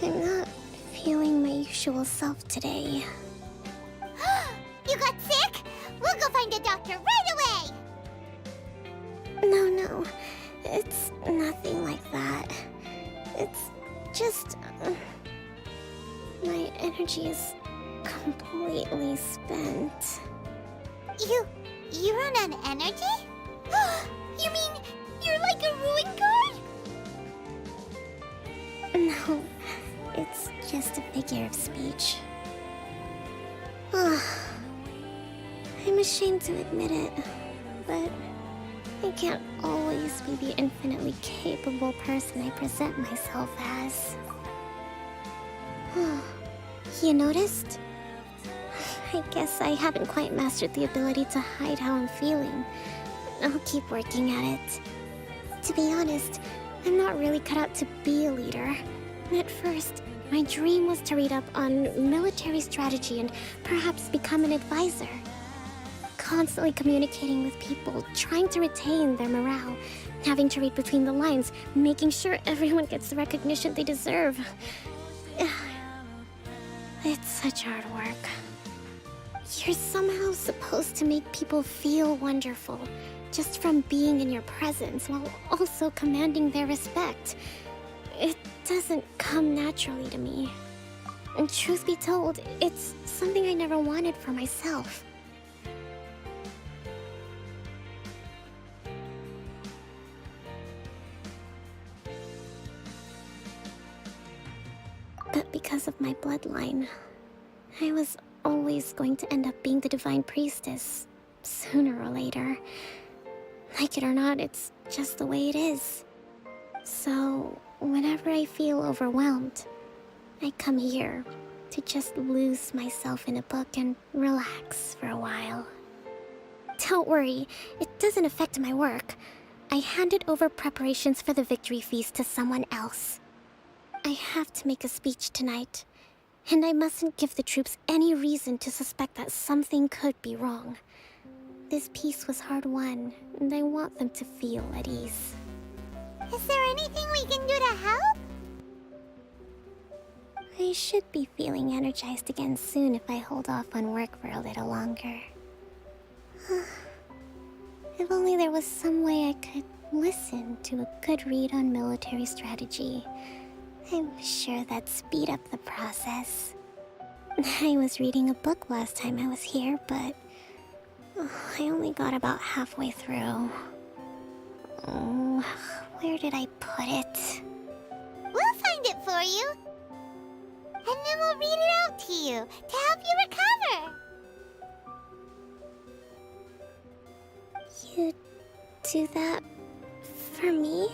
I'm not feeling my usual self today. You got sick? We'll go find a doctor right away! No. It's nothing like that. It's just... my energy is completely spent. You run on energy? You mean you're like a ruin guard? No, it's just a figure of speech. I'm ashamed to admit it, but I can't always be the infinitely capable person I present myself as. You noticed? I guess I haven't quite mastered the ability to hide how I'm feeling. I'll keep working at it. To be honest, I'm not really cut out to be a leader. At first, my dream was to read up on military strategy and perhaps become an advisor. constantly communicating with people, trying to retain their morale, having to read between the lines, making sure everyone gets the recognition they deserve. It's such hard work. You're somehow supposed to make people feel wonderful, just from being in your presence, while also commanding their respect. It doesn't come naturally to me. And truth be told, it's something I never wanted for myself. But because of my bloodline, I was always going to end up being the Divine Priestess, sooner or later. Like it or not, it's just the way it is. So, whenever I feel overwhelmed, I come here to just lose myself in a book and relax for a while. Don't worry, it doesn't affect my work. I handed over preparations for the victory feast to someone else. I have to make a speech tonight, and I mustn't give the troops any reason to suspect that something could be wrong. This peace was hard-won, and I want them to feel at ease. Is there anything we can do to help? I should be feeling energized again soon if I hold off on work for a little longer. If only there was some way I could listen to a good read on military strategy. I'm sure that'd speed up the process. I was reading a book last time I was here, but I only got about halfway through. Where did I put it? We'll find it for you. And then we'll read it out to you to help you recover. You do that for me?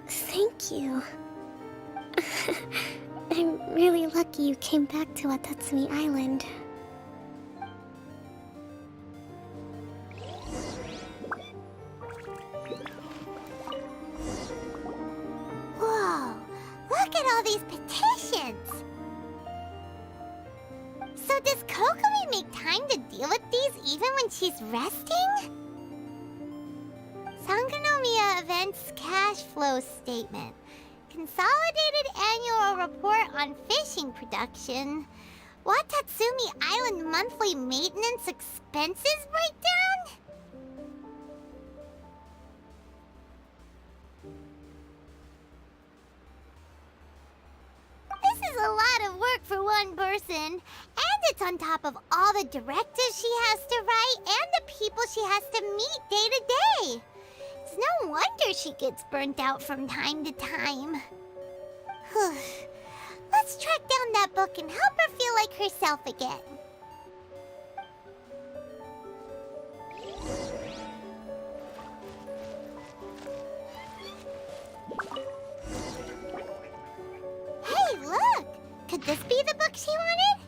Thank you. I'm really lucky you came back to Watatsumi Island. Whoa, look at all these petitions. So does Kokomi make time to deal with these even when she's resting? Sangonomiya Events Cash Flow Statement. Consolidated Annual Report on Fishing Production. Watatsumi Island Monthly Maintenance Expenses Breakdown? This is a lot of work for one person. And it's on top of all the directives she has to write and the people she has to meet day to day. It's no wonder she gets burnt out from time to time. Let's track down that book and help her feel like herself again. Hey, look! Could this be the book she wanted?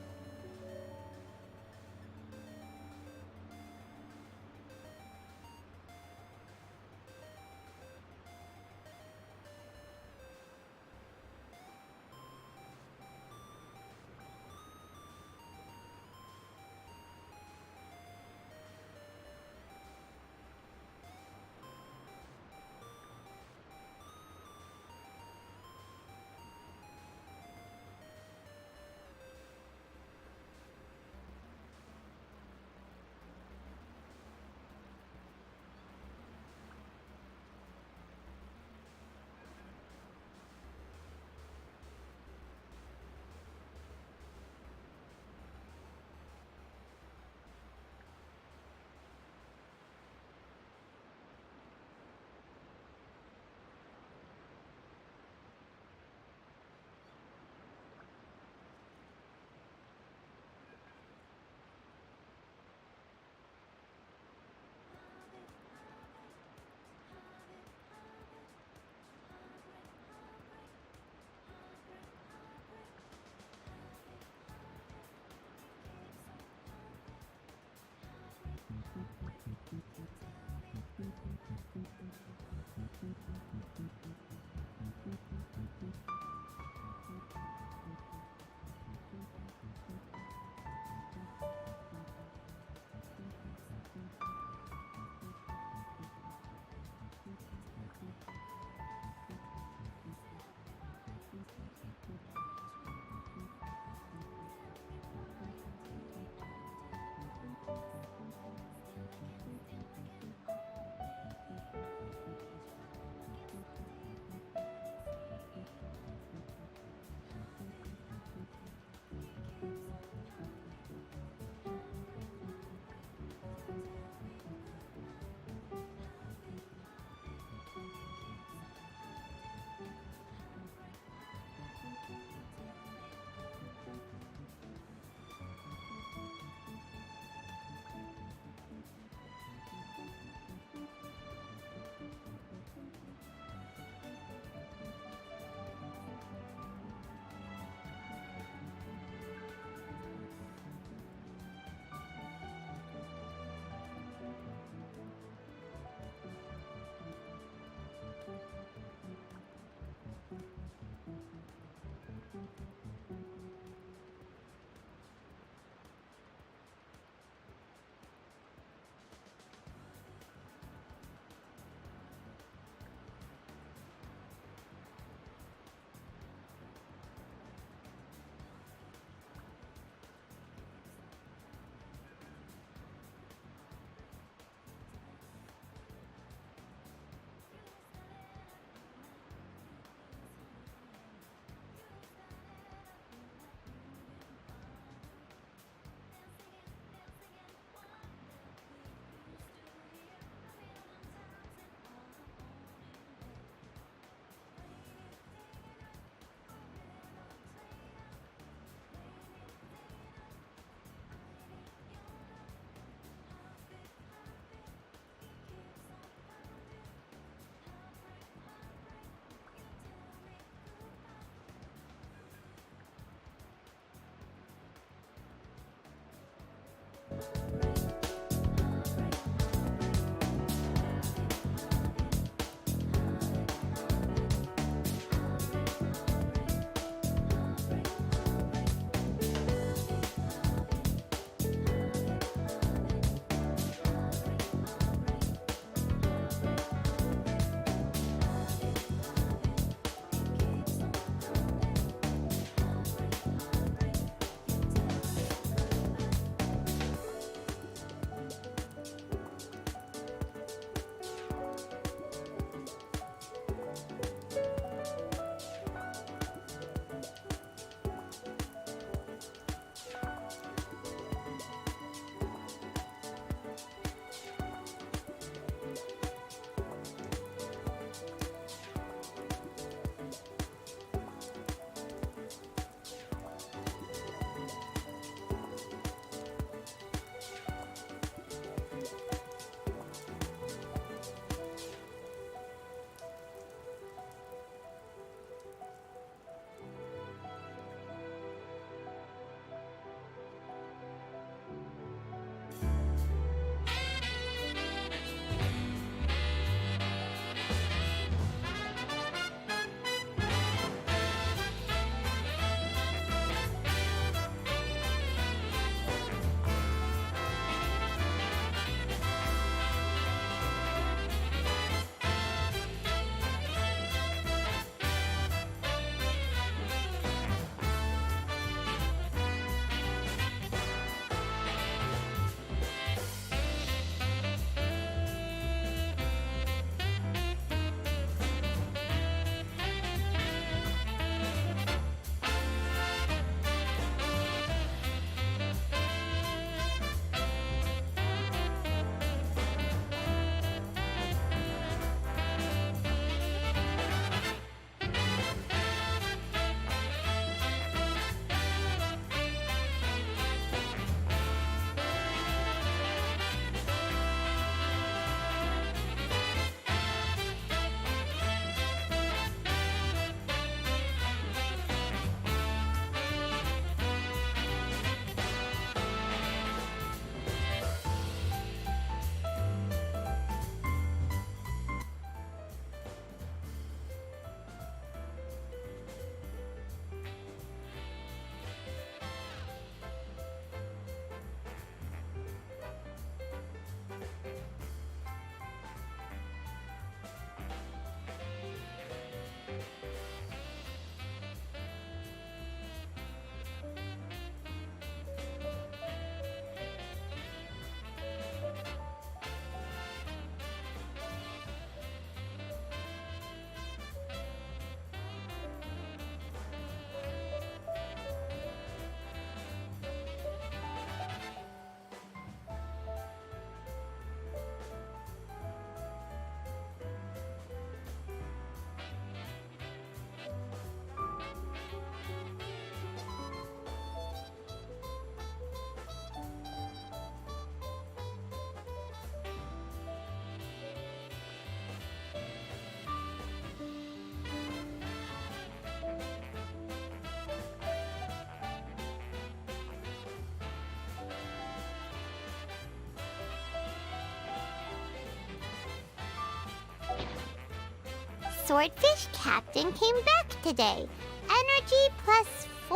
Swordfish Captain came back today. Energy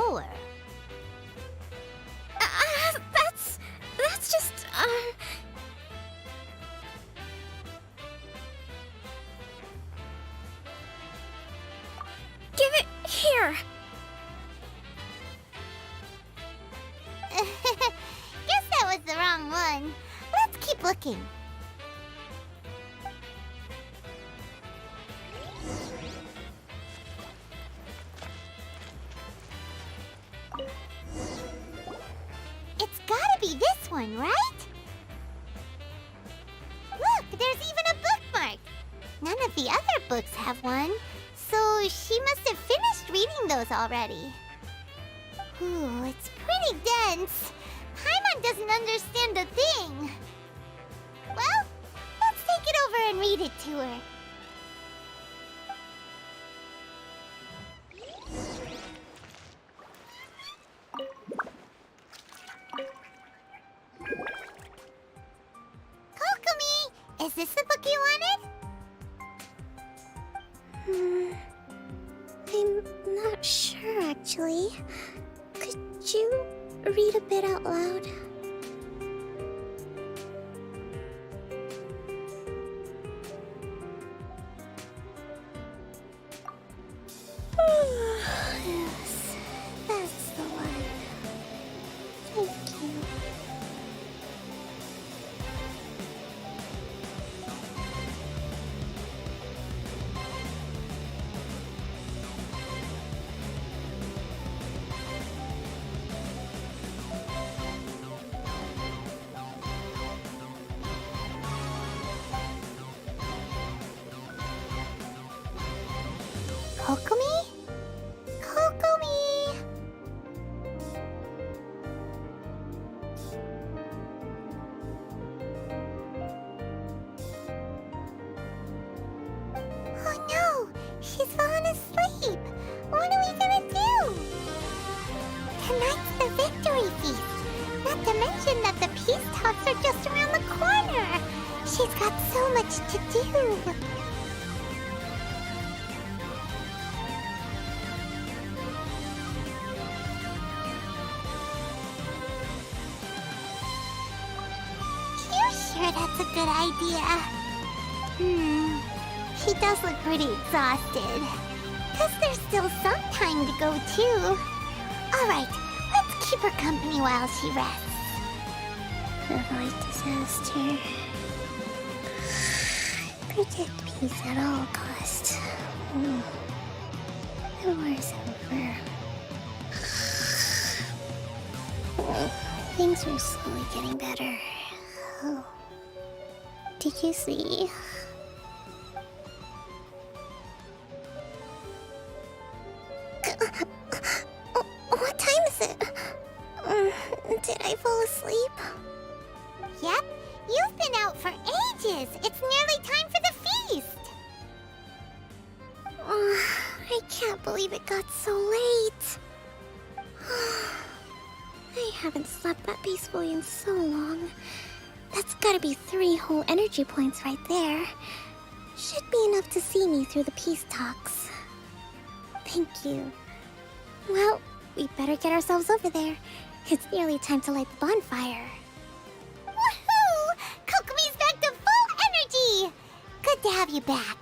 +4. That's just, Give it here! Guess that was the wrong one. Let's keep looking. It's gotta be this one, right? Look, there's even a bookmark. None of the other books have one, so she must have finished reading those already. Ooh, it's pretty dense. Paimon doesn't understand a thing. Well, let's take it over and read it to her. Kokomi, is this the book you wanted? I'm not sure, actually. Could you read a bit out loud? Yes, that's the one. Thank you. Kokomi? Kokomi! Oh no! She's fallen asleep! What are we gonna do? Tonight's the victory feast! Not to mention that the peace talks are just around the corner! She's got so much to do! Sure, that's a good idea. She does look pretty exhausted. Guess there's still some time to go, too. Alright, let's keep her company while she rests. Avoid disaster. Protect peace at all costs. The war's over. Things are slowly getting better. Oh. Did you see? What time is it? Did I fall asleep? Yep, you've been out for ages. It's nearly time for the feast. I can't believe it got so late. I haven't slept that peacefully in so long. That's gotta be 3 whole energy points right there. Should be enough to see me through the peace talks. Thank you. Well, we better get ourselves over there. It's nearly time to light the bonfire. Woohoo! Kokomi's back to full energy! Good to have you back.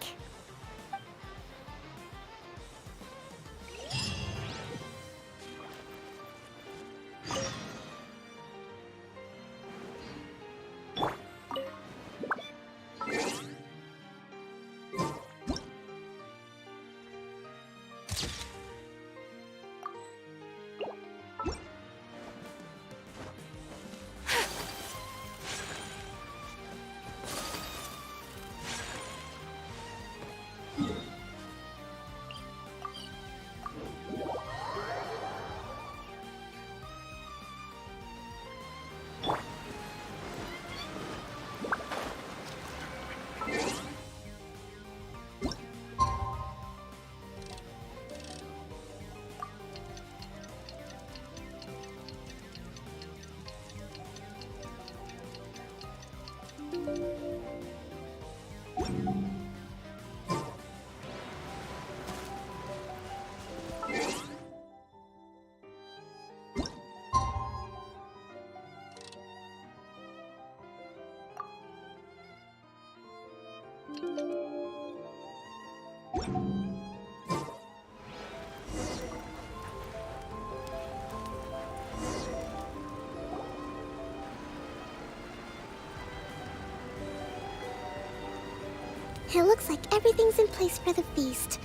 It looks like everything's in place for the feast,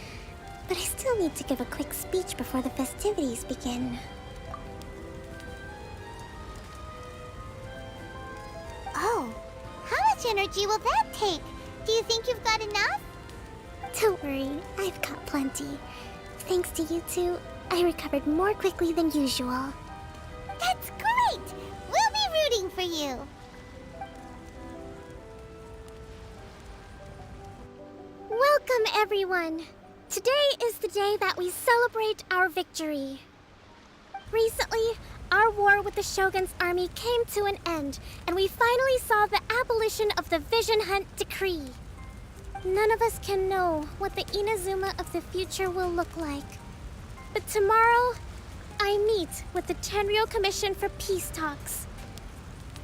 but I still need to give a quick speech before the festivities begin. Oh, how much energy will that take? Do you think you've got enough? Don't worry, I've got plenty. Thanks to you two, I recovered more quickly than usual. That's great! We'll be rooting for you. Welcome, everyone! Today is the day that we celebrate our victory. Recently, our war with the Shogun's army came to an end, and we finally saw the abolition of the Vision Hunt Decree. None of us can know what the Inazuma of the future will look like. But tomorrow, I meet with the Tenryou Commission for peace talks.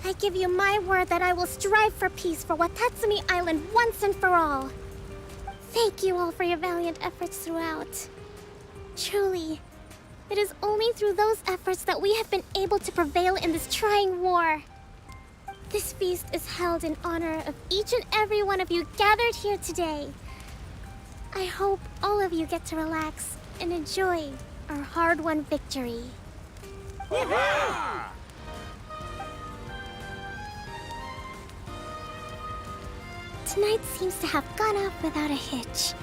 I give you my word that I will strive for peace for Watatsumi Island once and for all. Thank you all for your valiant efforts throughout. Truly, it is only through those efforts that we have been able to prevail in this trying war. This feast is held in honor of each and every one of you gathered here today. I hope all of you get to relax and enjoy our hard-won victory. Tonight seems to have gone off without a hitch.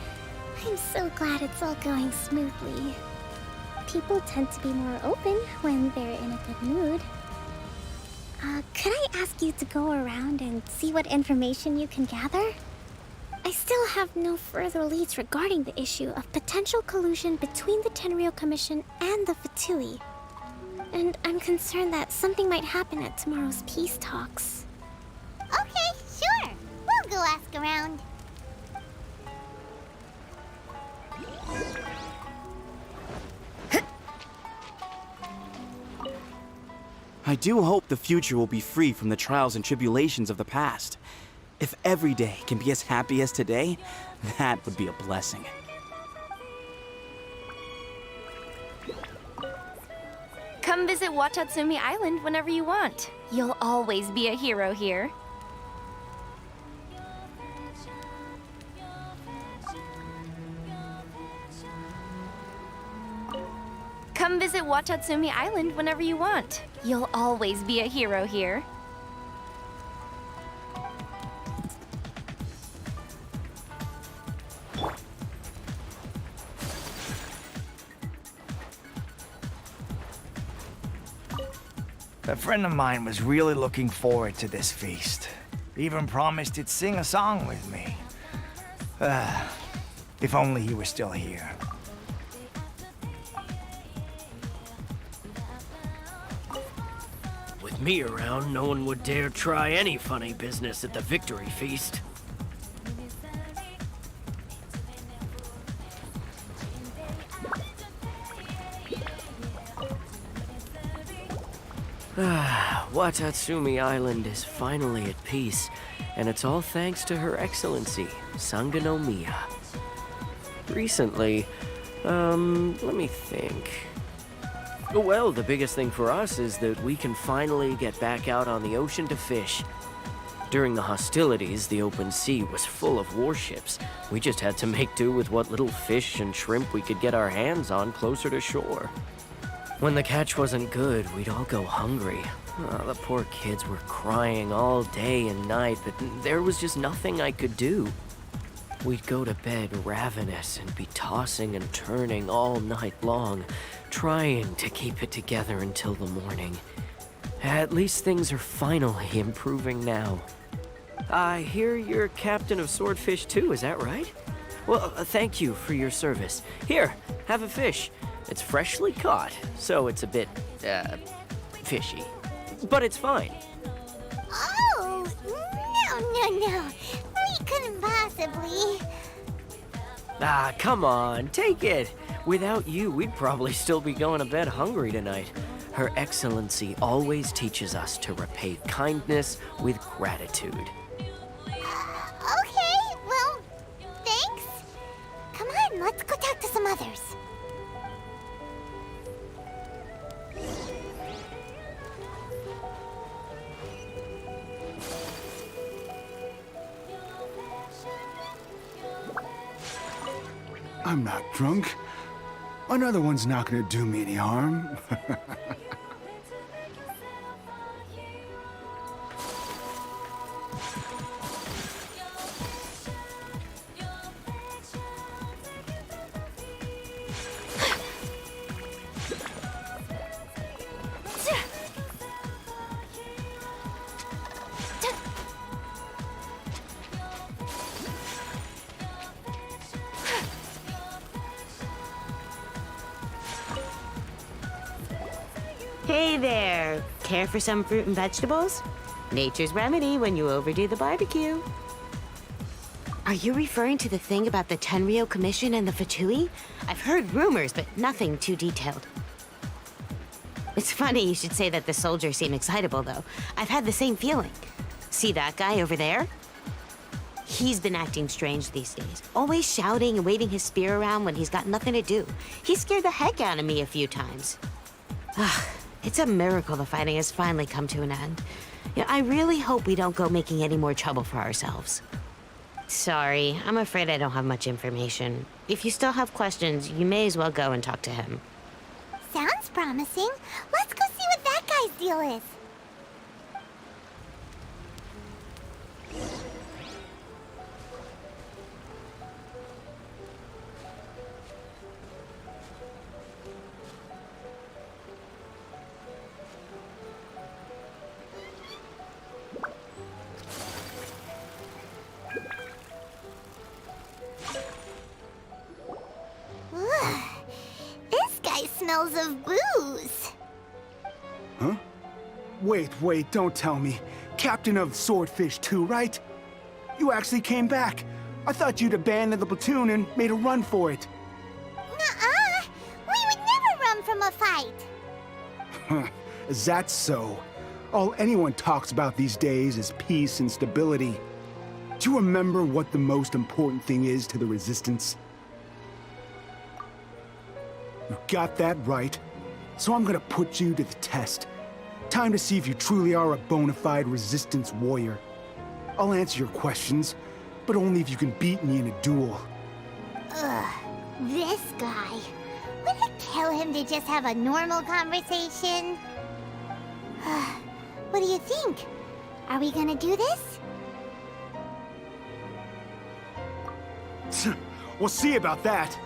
I'm so glad it's all going smoothly. People tend to be more open when they're in a good mood. Could I ask you to go around and see what information you can gather? I still have no further leads regarding the issue of potential collusion between the Tenryou Commission and the Fatui. And I'm concerned that something might happen at tomorrow's peace talks. Okay, sure. We'll go ask around. I do hope the future will be free from the trials and tribulations of the past. If every day can be as happy as today, that would be a blessing. Come visit Watatsumi Island whenever you want. You'll always be a hero here. Come visit Watatsumi Island whenever you want. You'll always be a hero here. A friend of mine was really looking forward to this feast. Even promised he'd sing a song with me. If only he were still here. With me around, no one would dare try any funny business at the victory feast. Watatsumi Island is finally at peace, and it's all thanks to Her Excellency, Sangonomiya. Recently, let me think. Well, the biggest thing for us is that we can finally get back out on the ocean to fish. During the hostilities, the open sea was full of warships. We just had to make do with what little fish and shrimp we could get our hands on closer to shore. When the catch wasn't good, we'd all go hungry. The poor kids were crying all day and night, but there was just nothing I could do. We'd go to bed ravenous and be tossing and turning all night long, trying to keep it together until the morning. At least things are finally improving now. I hear you're captain of Swordfish too, is that right? Well, thank you for your service. Here, have a fish. It's freshly caught, so it's a bit, fishy. But it's fine. Oh, no. We couldn't possibly. Ah, come on, take it. Without you, we'd probably still be going to bed hungry tonight. Her Excellency always teaches us to repay kindness with gratitude. Okay, well, let's go talk to some others. I'm not drunk. Another one's not gonna do me any harm. Hey there! Care for some fruit and vegetables? Nature's remedy when you overdo the barbecue. Are you referring to the thing about the Tenryou Commission and the Fatui? I've heard rumors, but nothing too detailed. It's funny you should say that the soldiers seem excitable, though. I've had the same feeling. See that guy over there? He's been acting strange these days. Always shouting and waving his spear around when he's got nothing to do. He scared the heck out of me a few times. It's a miracle the fighting has finally come to an end. You know, I really hope we don't go making any more trouble for ourselves. Sorry, I'm afraid I don't have much information. If you still have questions, you may as well go and talk to him. Sounds promising. Let's go see what that guy's deal is. This guy smells of booze. Huh? Wait, don't tell me. Captain of Swordfish 2, right? You actually came back. I thought you'd abandoned the platoon and made a run for it. Nuh-uh. We would never run from a fight. Is that so? All anyone talks about these days is peace and stability. Do you remember what the most important thing is to the Resistance? You got that right. So I'm gonna put you to the test. Time to see if you truly are a bona fide Resistance warrior. I'll answer your questions, but only if you can beat me in a duel. Ugh, this guy. Would it kill him to just have a normal conversation? What do you think? Are we gonna do this? We'll see about that.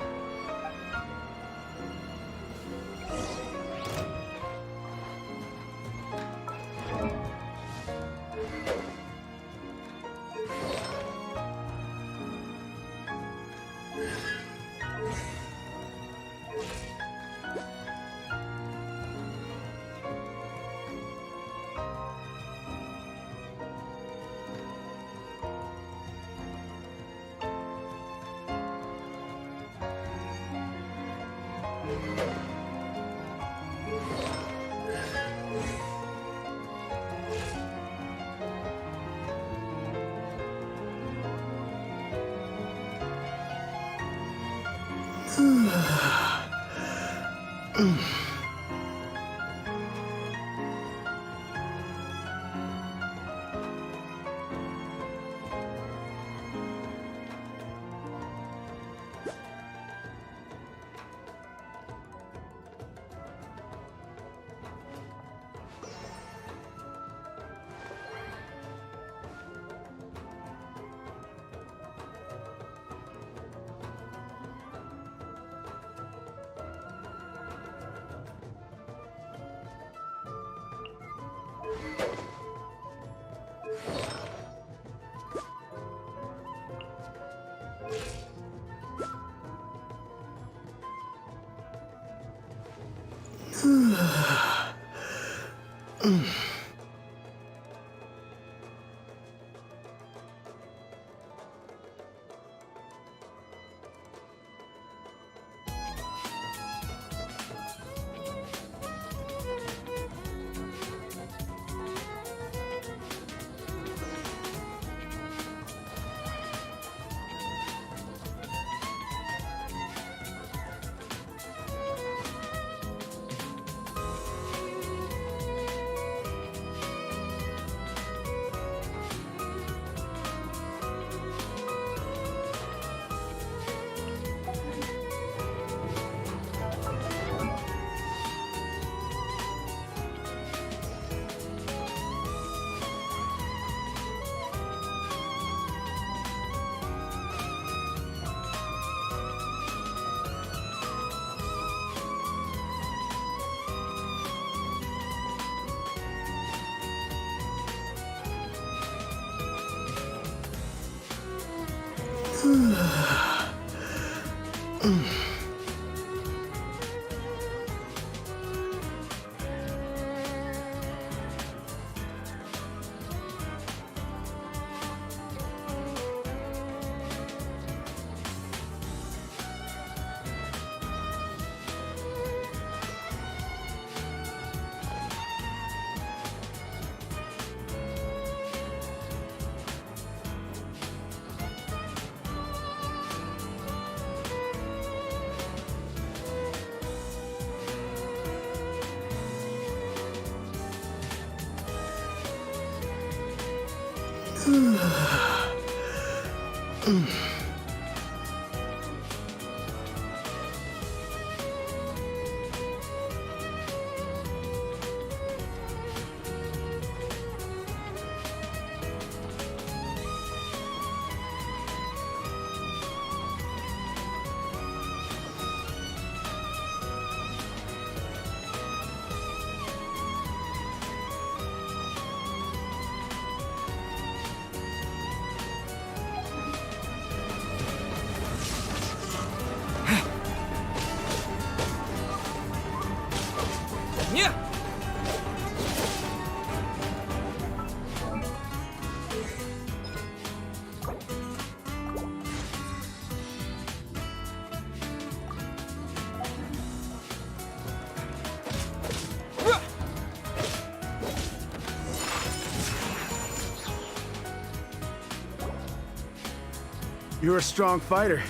You're a strong fighter.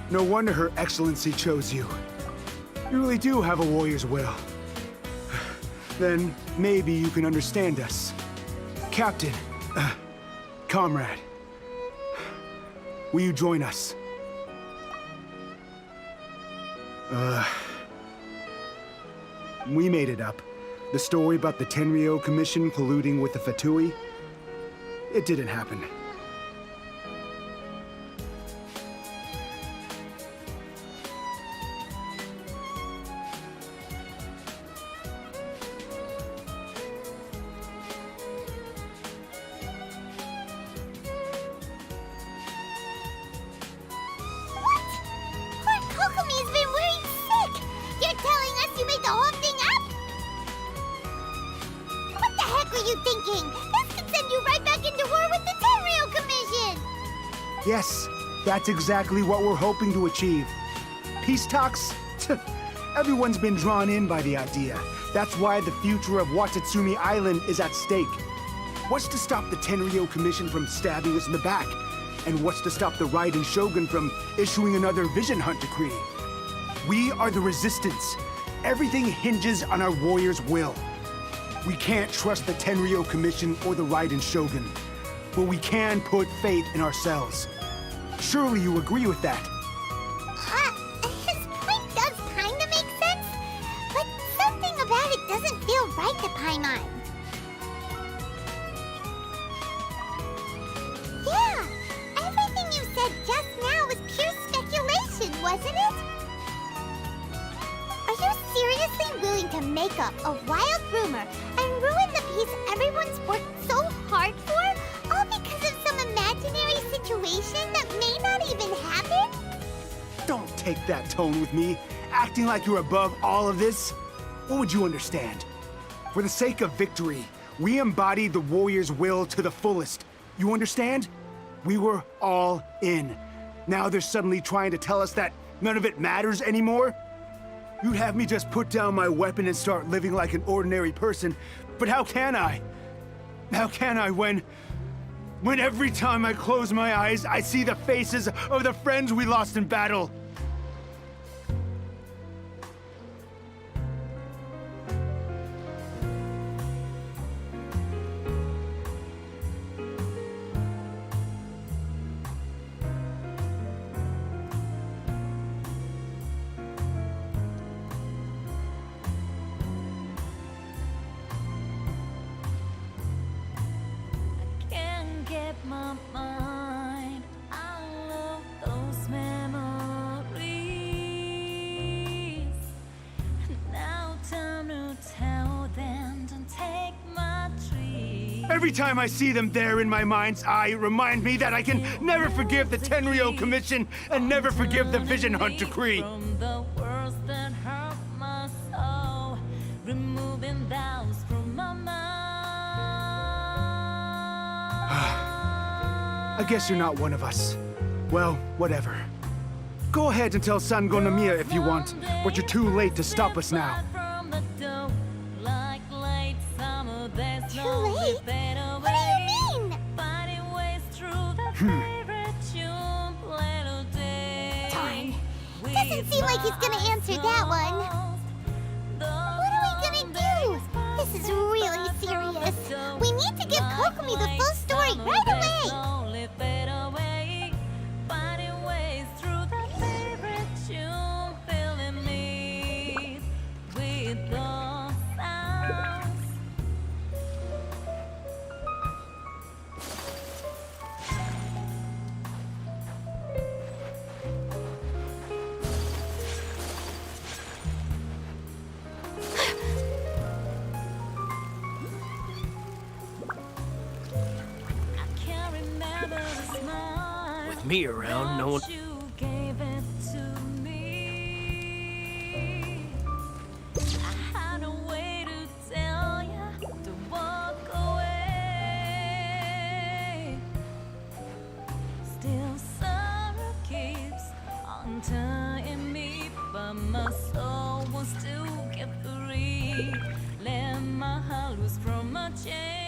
No wonder Her Excellency chose you. You really do have a warrior's will. Then maybe you can understand us. Captain, comrade, will you join us? We made it up. The story about the Tenryou Commission colluding with the Fatui, it didn't happen. Kokomi's been worried sick! You're telling us you made the whole thing up? What the heck were you thinking? This could send you right back into war with the Tenryou Commission! Yes, that's exactly what we're hoping to achieve. Peace talks? Everyone's been drawn in by the idea. That's why the future of Watatsumi Island is at stake. What's to stop the Tenryou Commission from stabbing us in the back? And what's to stop the Raiden Shogun from issuing another Vision Hunt decree? We are the Resistance. Everything hinges on our warrior's will. We can't trust the Tenryou Commission or the Raiden Shogun, but we can put faith in ourselves. Surely you agree with that? His point does kinda make sense, but something about it doesn't feel right to Paimon. Yeah, everything you said just now was pure speculation, wasn't it? Are you seriously willing to make up a wild rumor and ruin the peace everyone's worked so hard for, all because of some imaginary situation that may not even happen? Don't take that tone with me, acting like you're above all of this. What would you understand? For the sake of victory, we embodied the warrior's will to the fullest. You understand? We were all in. Now they're suddenly trying to tell us that none of it matters anymore? You'd have me just put down my weapon and start living like an ordinary person, but how can I? How can I when every time I close my eyes, I see the faces of the friends we lost in battle? Can't get my mind out of those memories. Now time to tell them to take my treat. Every time I see them there in my mind's eye, it reminds me that I can never forgive the Tenryou Commission and never forgive the Vision Hunt Decree. The words that hurt my soul, removing doubts from my mind. I guess you're not one of us. Well, whatever. Go ahead and tell Sango Nomiya if you want, but you're too late to stop us now. Too late? What do you mean? Darn. Doesn't seem like he's gonna answer that one. What are we gonna do? This is really serious. We need to give Kokomi the full story right away. With me around, no one. You gave it to me. I had a way to tell you to walk away. Still, sorrow keeps on tying me, but my soul wants to get free. Let my heart loose from my chain.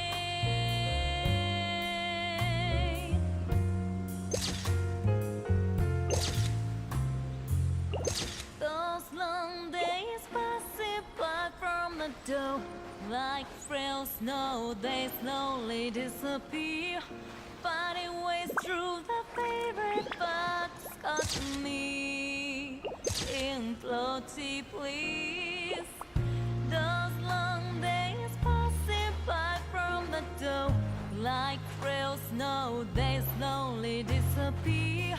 Like frail snow, they slowly disappear. Finding ways through the favorite box got me. Implode, please. Those long days passing by from the door. Like frail snow, they slowly disappear.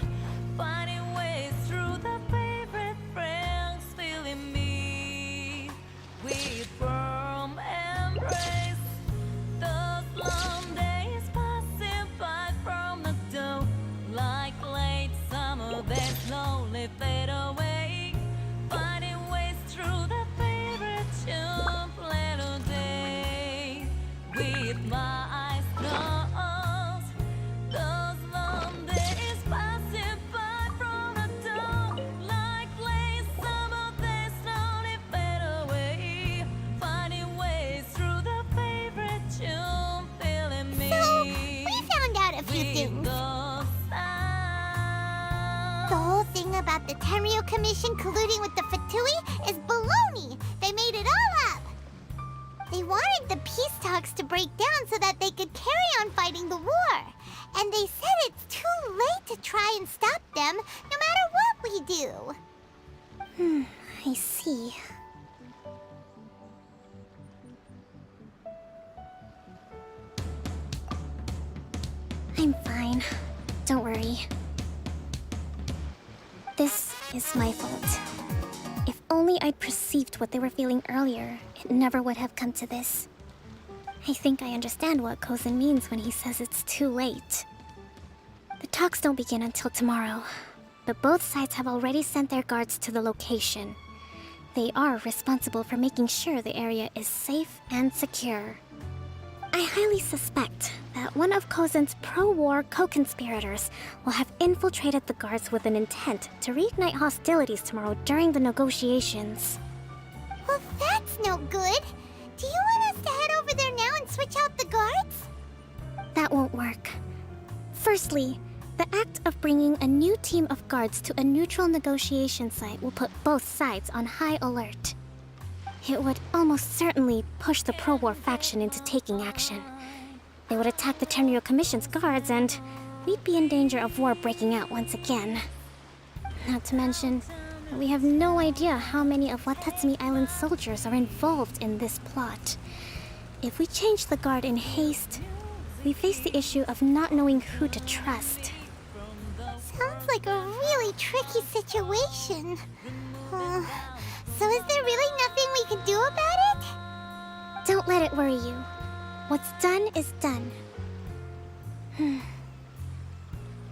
Finding ways through the favorite friends, feeling me. We firm embrace. Those long days passing by from the door. Like late summer, they slowly fade away. Finding ways through the favorite tune, little day. With my eyes closed. Those long days passing by from the door. Like late summer, they slowly fade away. Finding ways through the favorite tune, feeling me. So, we found out a few things. The whole thing about the Tenryou Commission colluding with the Fatui is baloney. They made it all up. They wanted the peace talks to break down so that they could carry on fighting the war. And they said it's too late to try and stop them, no matter what we do. I see. I'm fine. Don't worry. This is my fault. If only I'd perceived what they were feeling earlier, it never would have come to this. I think I understand what Kozin means when he says it's too late. The talks don't begin until tomorrow, but both sides have already sent their guards to the location. They are responsible for making sure the area is safe and secure. I highly suspect that one of Kozin's pro-war co-conspirators will have infiltrated the guards with an intent to reignite hostilities tomorrow during the negotiations. Well, that's no good. Do you want us to head over there now and switch out the guards? That won't work. Firstly, the act of bringing a new team of guards to a neutral negotiation site will put both sides on high alert. It would almost certainly push the pro-war faction into taking action. They would attack the Tenryou Commission's guards, and we'd be in danger of war breaking out once again. Not to mention, we have no idea how many of Watatsumi Island's soldiers are involved in this plot. If we change the guard in haste, we face the issue of not knowing who to trust. Sounds like a really tricky situation. So is there really nothing we can do about it? Don't let it worry you. What's done is done.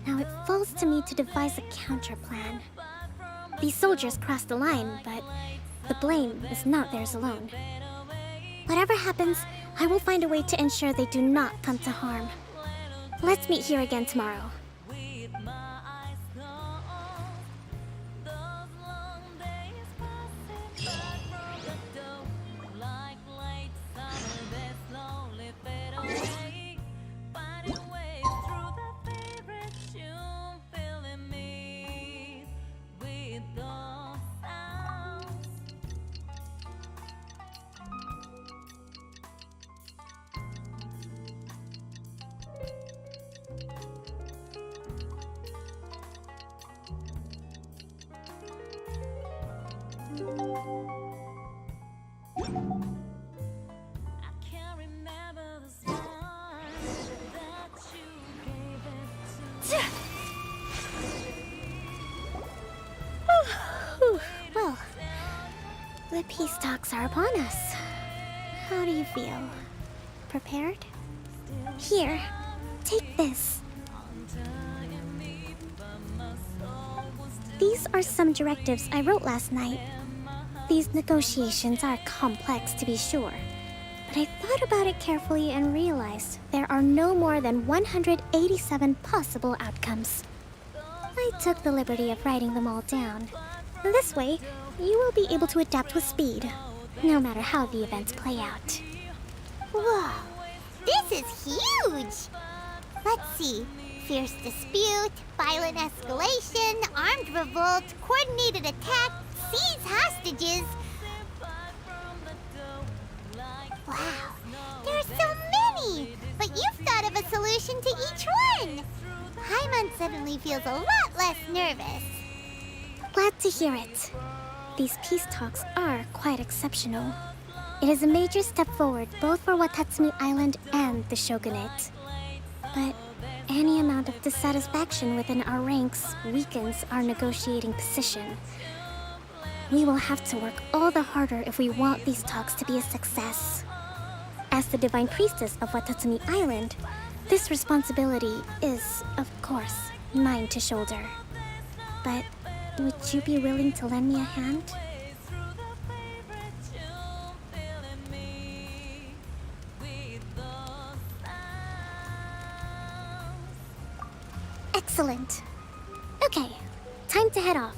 Now it falls to me to devise a counter plan. These soldiers crossed the line, but the blame is not theirs alone. Whatever happens, I will find a way to ensure they do not come to harm. Let's meet here again tomorrow. Well, the peace talks are upon us. How do you feel? Prepared? Here, take this. These are some directives I wrote last night. These negotiations are complex, to be sure, but I thought about it carefully and realized there are no more than 187 possible outcomes. I took the liberty of writing them all down. This way, you will be able to adapt with speed, no matter how the events play out. Whoa, this is huge! Let's see. Fierce dispute, violent escalation, armed revolt, coordinated attack, seize hostages. Wow, there are so many! But you've thought of a solution to each one! Paimon suddenly feels a lot less nervous. Glad to hear it. These peace talks are quite exceptional. It is a major step forward both for Watatsumi Island and the Shogunate. But any amount of dissatisfaction within our ranks weakens our negotiating position. We will have to work all the harder if we want these talks to be a success. As the Divine Priestess of Watatsumi Island, this responsibility is, of course, mine to shoulder. But would you be willing to lend me a hand? Excellent. Okay, time to head off.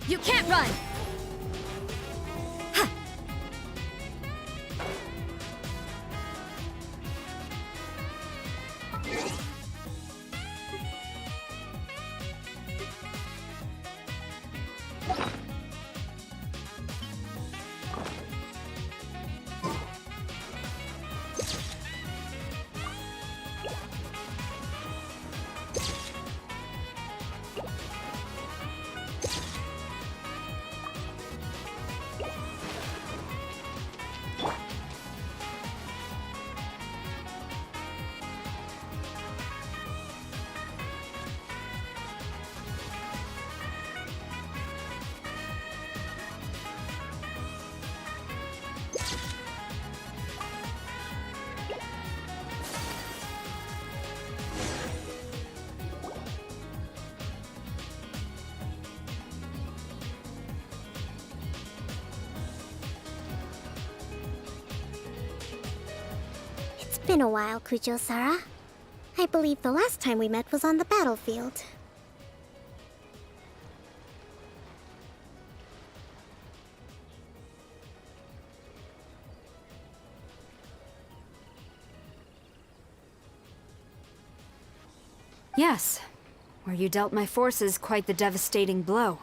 You can't run! Been a while, Kujo-Sara. I believe the last time we met was on the battlefield. Yes, where you dealt my forces quite the devastating blow.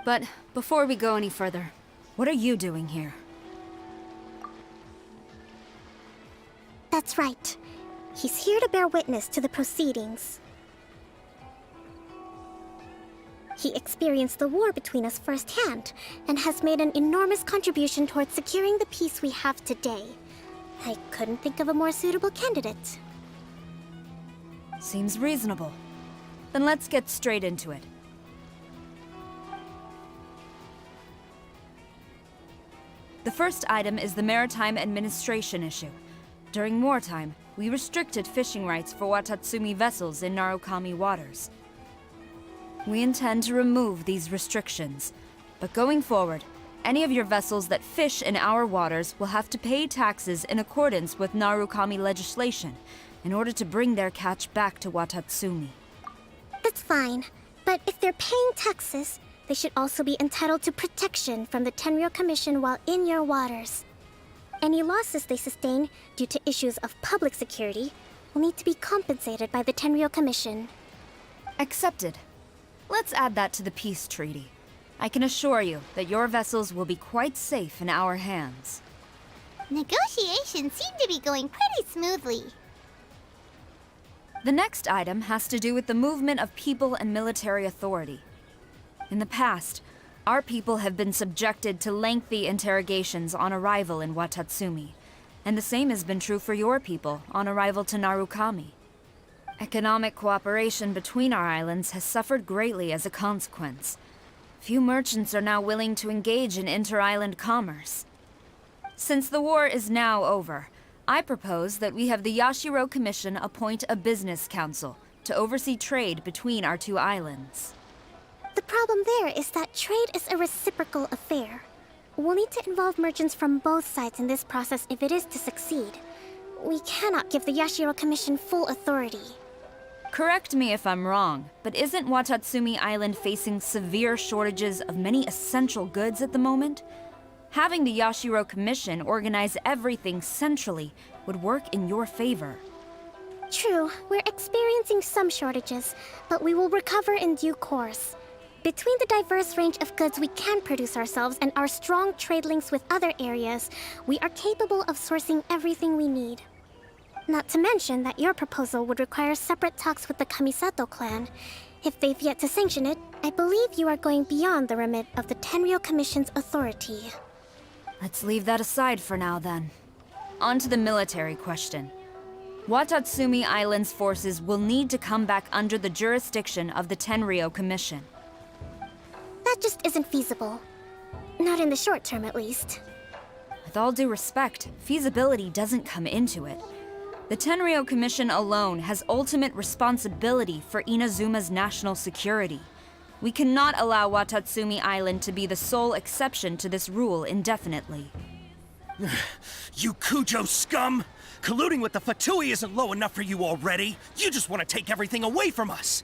But before we go any further, what are you doing here? That's right. He's here to bear witness to the proceedings. He experienced the war between us firsthand, and has made an enormous contribution towards securing the peace we have today. I couldn't think of a more suitable candidate. Seems reasonable. Then let's get straight into it. The first item is the maritime administration issue. During wartime, we restricted fishing rights for Watatsumi vessels in Narukami waters. We intend to remove these restrictions, but going forward, any of your vessels that fish in our waters will have to pay taxes in accordance with Narukami legislation in order to bring their catch back to Watatsumi. That's fine, but if they're paying taxes, they should also be entitled to protection from the Tenryou Commission while in your waters. Any losses they sustain due to issues of public security will need to be compensated by the Tenryou Commission. Accepted. Let's add that to the peace treaty. I can assure you that your vessels will be quite safe in our hands. Negotiations seem to be going pretty smoothly. The next item has to do with the movement of people and military authority. In the past, our people have been subjected to lengthy interrogations on arrival in Watatsumi, and the same has been true for your people on arrival to Narukami. Economic cooperation between our islands has suffered greatly as a consequence. Few merchants are now willing to engage in inter-island commerce. Since the war is now over, I propose that we have the Yashiro Commission appoint a business council to oversee trade between our two islands. The problem there is that trade is a reciprocal affair. We'll need to involve merchants from both sides in this process if it is to succeed. We cannot give the Yashiro Commission full authority. Correct me if I'm wrong, but isn't Watatsumi Island facing severe shortages of many essential goods at the moment? Having the Yashiro Commission organize everything centrally would work in your favor. True, we're experiencing some shortages, but we will recover in due course. Between the diverse range of goods we can produce ourselves and our strong trade links with other areas, we are capable of sourcing everything we need. Not to mention that your proposal would require separate talks with the Kamisato clan. If they've yet to sanction it, I believe you are going beyond the remit of the Tenryou Commission's authority. Let's leave that aside for now, then. On to the military question. Watatsumi Island's forces will need to come back under the jurisdiction of the Tenryou Commission. That just isn't feasible. Not in the short term, at least. With all due respect, feasibility doesn't come into it. The Tenryou Commission alone has ultimate responsibility for Inazuma's national security. We cannot allow Watatsumi Island to be the sole exception to this rule indefinitely. You Kujo scum! Colluding with the Fatui isn't low enough for you already! You just want to take everything away from us!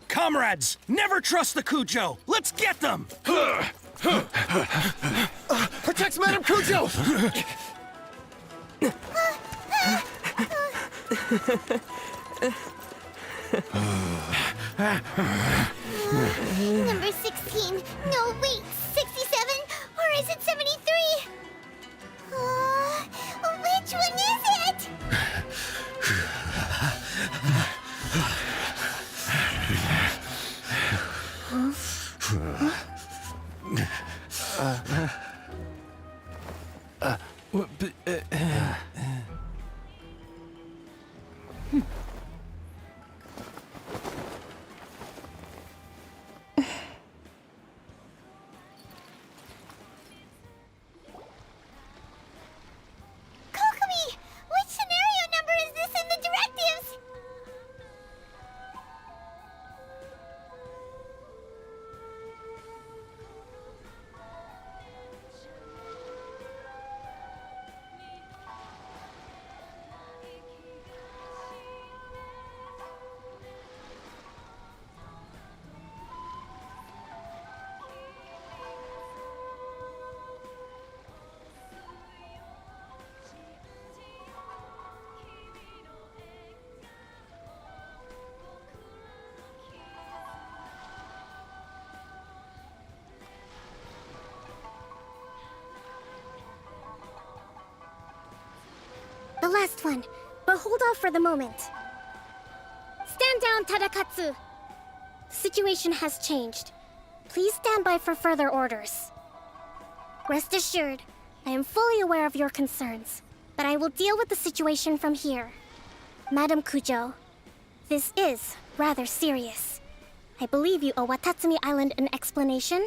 Comrades, never trust the Kujo! Let's get them! Protect Madame Kujo! Number 16. No, wait. 67? Or is it 73? Which one is it? last one, but hold off for the moment. Stand down, Tadakatsu! The situation has changed. Please stand by for further orders. Rest assured, I am fully aware of your concerns, but I will deal with the situation from here. Madam Kujo, this is rather serious. I believe you owe Watatsumi Island an explanation?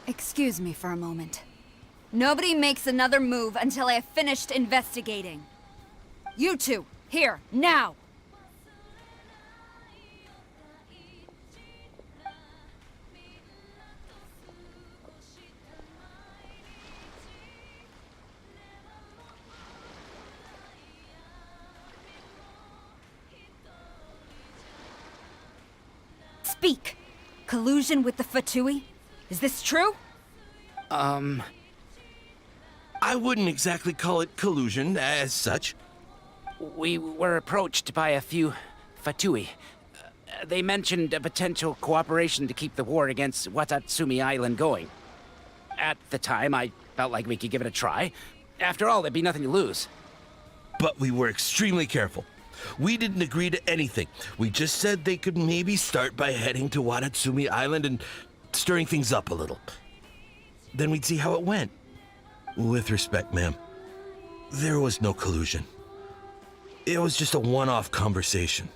Excuse me for a moment. Nobody makes another move until I have finished investigating. You two, here, now! Speak! Collusion with the Fatui? Is this true? I wouldn't exactly call it collusion as such. We were approached by a few Fatui. They mentioned a potential cooperation to keep the war against Watatsumi Island going. At the time, I felt like we could give it a try. After all, there'd be nothing to lose. But we were extremely careful. We didn't agree to anything. We just said they could maybe start by heading to Watatsumi Island and stirring things up a little. Then we'd see how it went. With respect, ma'am, there was no collusion. It was just a one-off conversation.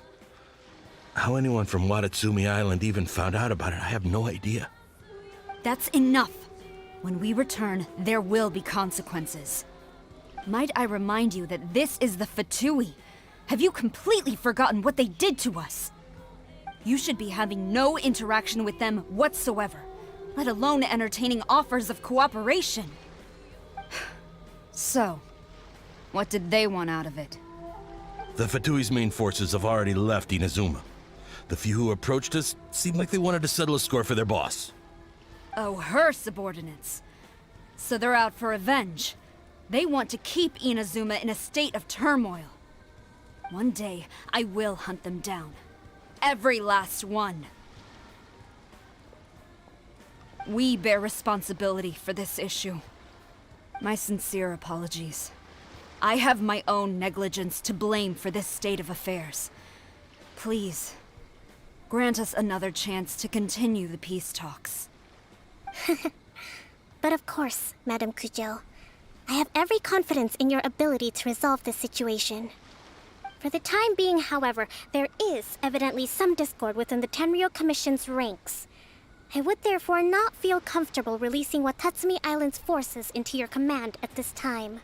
How anyone from Watatsumi Island even found out about it, I have no idea. That's enough. When we return, there will be consequences. Might I remind you that this is the Fatui? Have you completely forgotten what they did to us? You should be having no interaction with them whatsoever, let alone entertaining offers of cooperation. So, what did they want out of it? The Fatui's main forces have already left Inazuma. The few who approached us seemed like they wanted to settle a score for their boss. Oh, her subordinates. So they're out for revenge. They want to keep Inazuma in a state of turmoil. One day, I will hunt them down. Every last one. We bear responsibility for this issue. My sincere apologies. I have my own negligence to blame for this state of affairs. Please, grant us another chance to continue the peace talks. But of course, Madam Kujo. I have every confidence in your ability to resolve this situation. For the time being, however, there is evidently some discord within the Tenryou Commission's ranks. I would therefore not feel comfortable releasing Watatsumi Island's forces into your command at this time.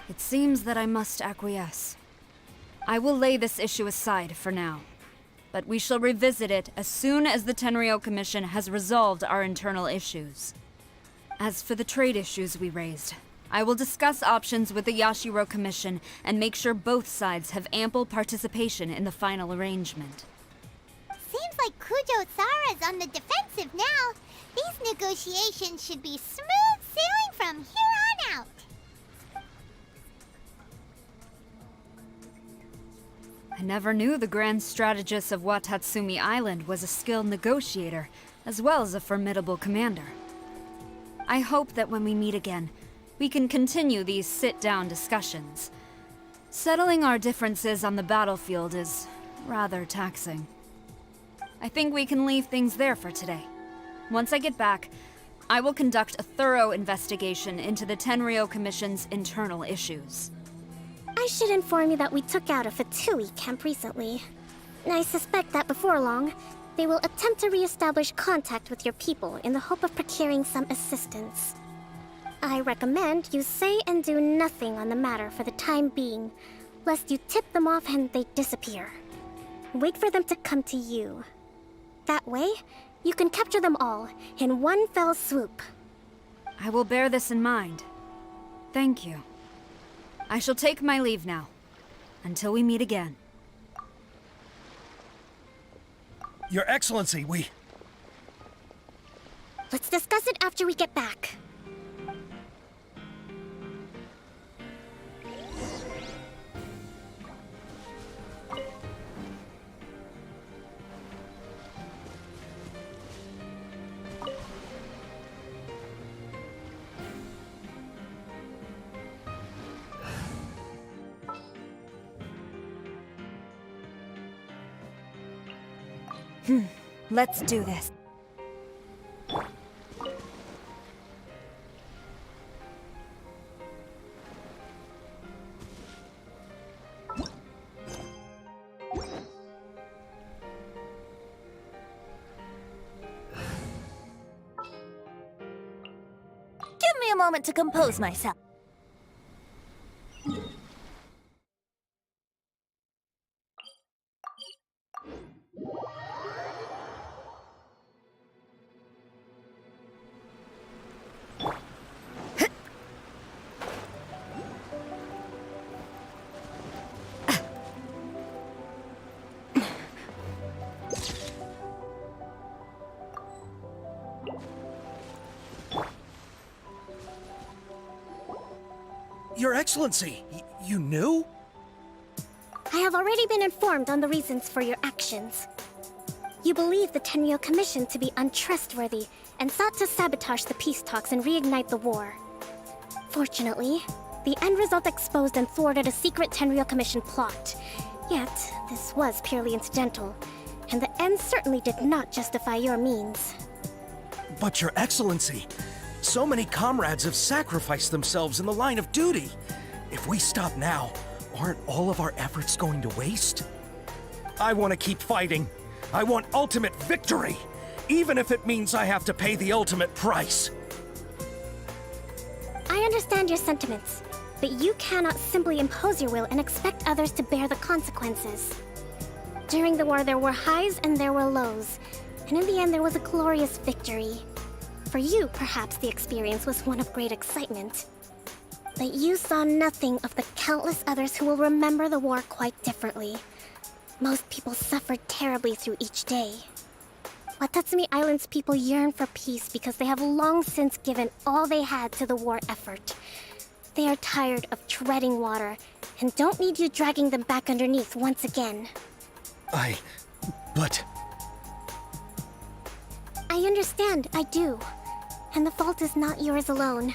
It seems that I must acquiesce. I will lay this issue aside for now, but we shall revisit it as soon as the Tenryou Commission has resolved our internal issues. As for the trade issues we raised, I will discuss options with the Yashiro Commission and make sure both sides have ample participation in the final arrangement. Seems like Kujo-Sara's on the defensive now. These negotiations should be smooth sailing from here on out. I never knew the Grand Strategist of Watatsumi Island was a skilled negotiator, as well as a formidable commander. I hope that when we meet again, we can continue these sit-down discussions. Settling our differences on the battlefield is rather taxing. I think we can leave things there for today. Once I get back, I will conduct a thorough investigation into the Tenryou Commission's internal issues. I should inform you that we took out a Fatui camp recently. I suspect that before long, they will attempt to re-establish contact with your people in the hope of procuring some assistance. I recommend you say and do nothing on the matter for the time being, lest you tip them off and they disappear. Wait for them to come to you. That way, you can capture them all in one fell swoop. I will bear this in mind. Thank you. I shall take my leave now. Until we meet again. Your Excellency, we... Let's discuss it after we get back. Let's do this. Give me a moment to compose myself. Your Excellency, you knew? I have already been informed on the reasons for your actions. You believe the Tenryou Commission to be untrustworthy and sought to sabotage the peace talks and reignite the war. Fortunately, the end result exposed and thwarted a secret Tenryou Commission plot. Yet, this was purely incidental, and the end certainly did not justify your means. But Your Excellency, so many comrades have sacrificed themselves in the line of duty. If we stop now, aren't all of our efforts going to waste? I want to keep fighting. I want ultimate victory, even if it means I have to pay the ultimate price. I understand your sentiments, but you cannot simply impose your will and expect others to bear the consequences. During the war, there were highs and there were lows, and in the end, there was a glorious victory. For you, perhaps the experience was one of great excitement. But you saw nothing of the countless others who will remember the war quite differently. Most people suffered terribly through each day. Watatsumi Island's people yearn for peace because they have long since given all they had to the war effort. They are tired of treading water and don't need you dragging them back underneath once again. But... I understand, I do. And the fault is not yours alone.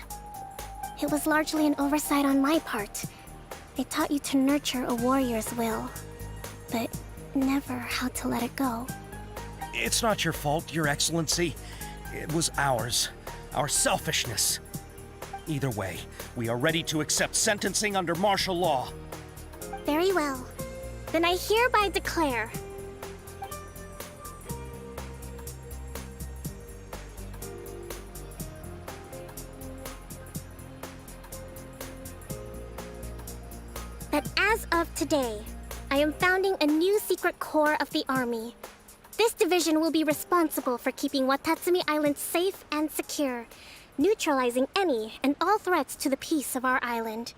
It was largely an oversight on my part. They taught you to nurture a warrior's will, but never how to let it go. It's not your fault, Your Excellency. It was ours. Our selfishness. Either way, we are ready to accept sentencing under martial law. Very well. Then I hereby declare... that as of today, I am founding a new secret corps of the army. This division will be responsible for keeping Watatsumi Island safe and secure, neutralizing any and all threats to the peace of our island.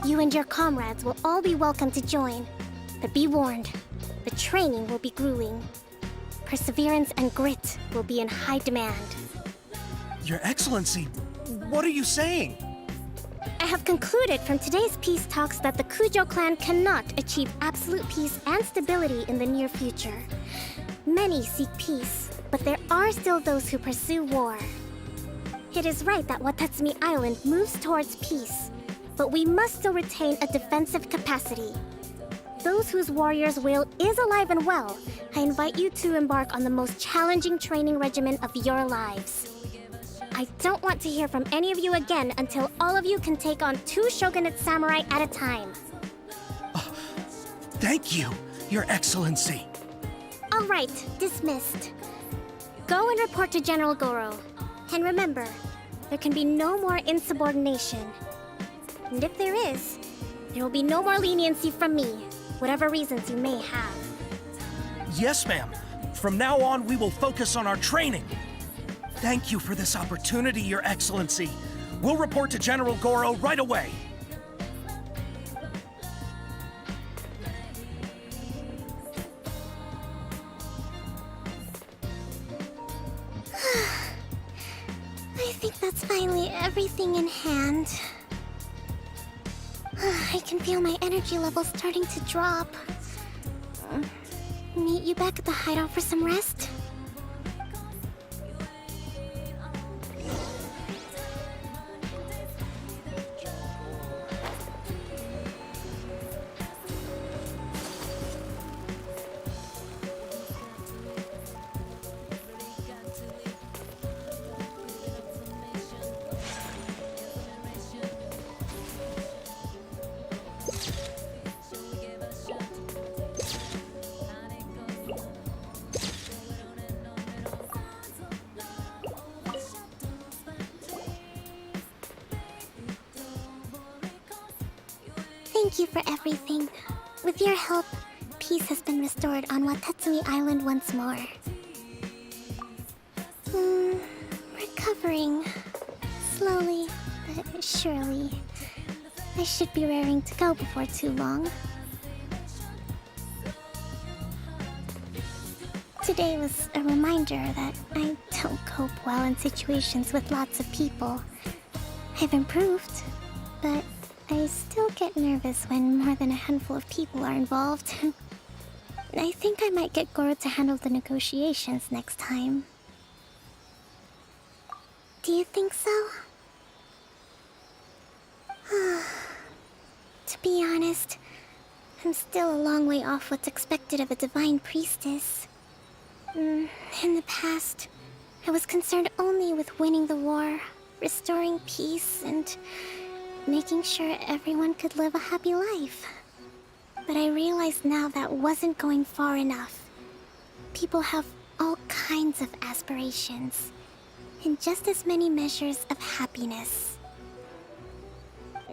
You and your comrades will all be welcome to join, but be warned, the training will be grueling. Perseverance and grit will be in high demand. Your Excellency, what are you saying? I have concluded from today's peace talks that the Kujo clan cannot achieve absolute peace and stability in the near future. Many seek peace, but there are still those who pursue war. It is right that Watatsumi Island moves towards peace, but we must still retain a defensive capacity. Those whose warrior's will is alive and well, I invite you to embark on the most challenging training regimen of your lives. I don't want to hear from any of you again until all of you can take on 2 shogunate samurai at a time. Thank you, Your Excellency. All right, dismissed. Go and report to General Goro. And remember, there can be no more insubordination. And if there is, there will be no more leniency from me, whatever reasons you may have. Yes, ma'am. From now on, we will focus on our training. Thank you for this opportunity, Your Excellency. We'll report to General Goro right away. I think that's finally everything in hand. I can feel my energy level starting to drop. Meet you back at the hideout for some rest? Thank you for everything. With your help, peace has been restored on Watatsumi Island once more. Recovering. Slowly, but surely. I should be raring to go before too long. Today was a reminder that I don't cope well in situations with lots of people. I've improved, but I still get nervous when more than a handful of people are involved. I think I might get Goro to handle the negotiations next time. Do you think so? To be honest, I'm still a long way off what's expected of a divine priestess. In the past, I was concerned only with winning the war, restoring peace, and making sure everyone could live a happy life. But I realize now that wasn't going far enough. People have all kinds of aspirations, and just as many measures of happiness.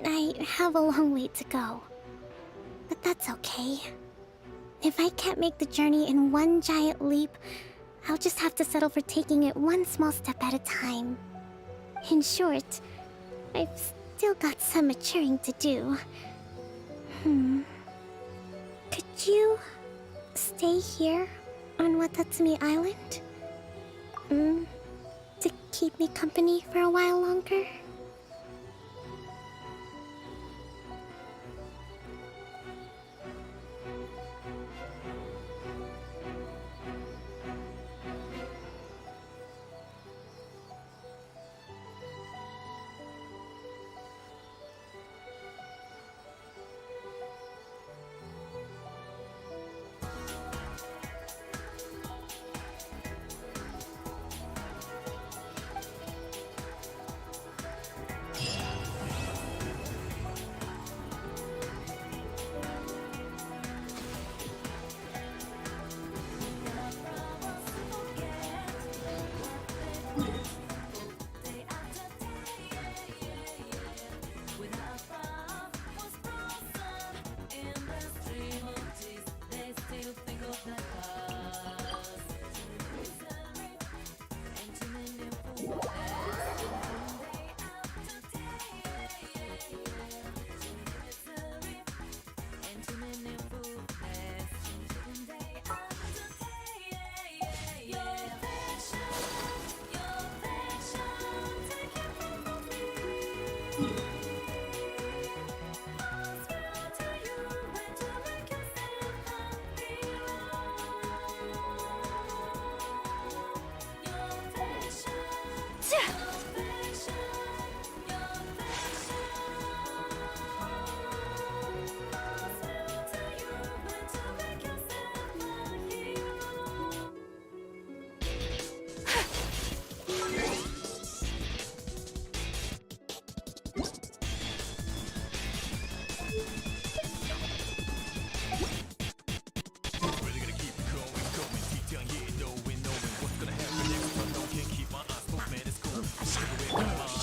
I have a long way to go, but that's okay. If I can't make the journey in one giant leap, I'll just have to settle for taking it one small step at a time. In short, I've still got some maturing to do. Could you stay here on Watatsumi Island? To keep me company for a while longer?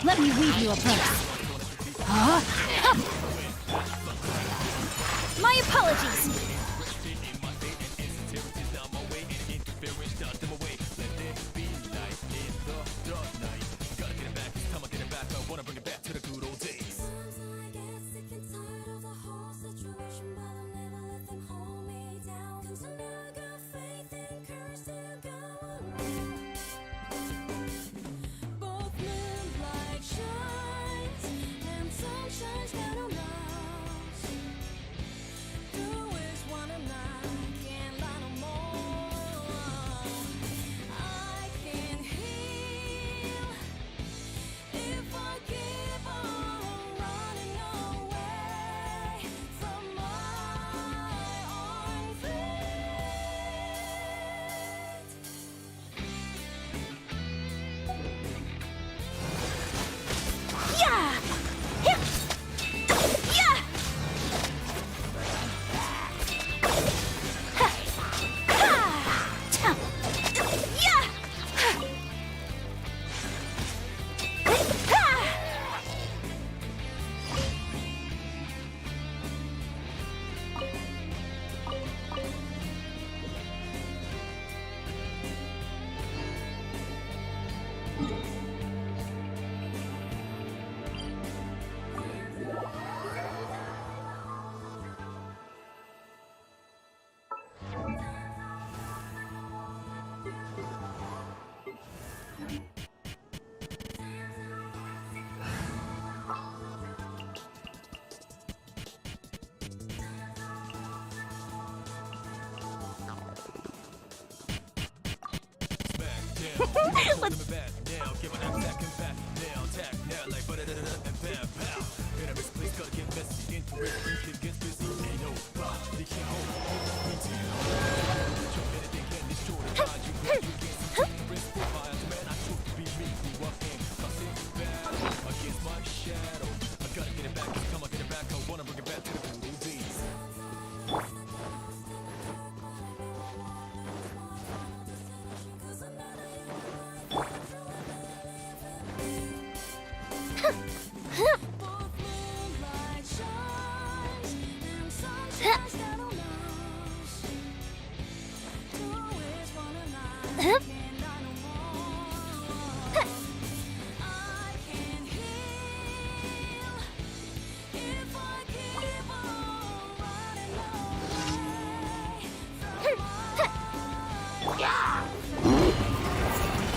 Let me read you a verse. Huh? My apologies. Shines down on us.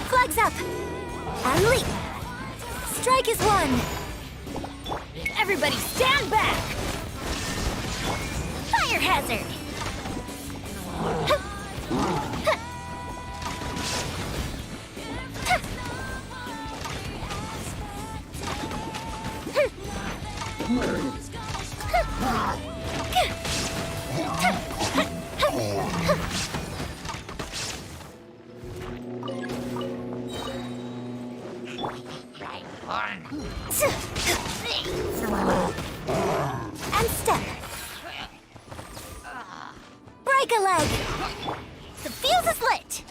Flags up! And leap! Strike is one! Everybody stand back! Fire hazard! And step. Break a leg. The fuse is lit.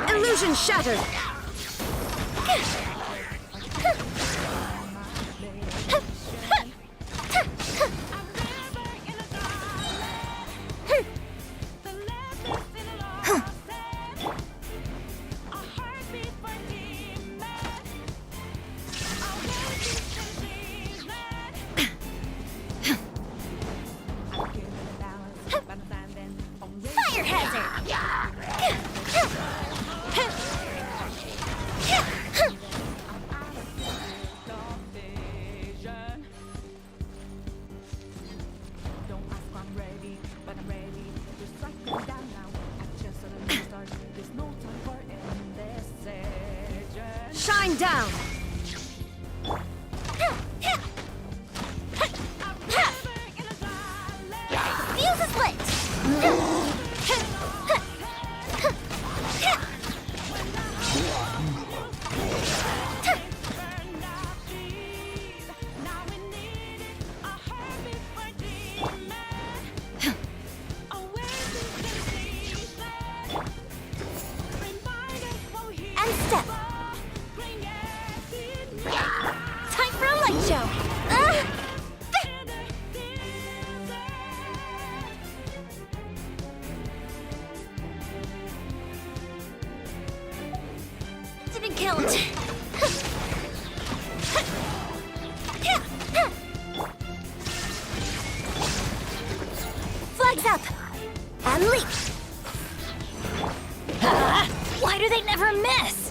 Illusion shattered! Fire hazard! Shine down! Fuse is lit! And step. Time for a light show. Didn't count. Flags up. And leap. Why do they never miss?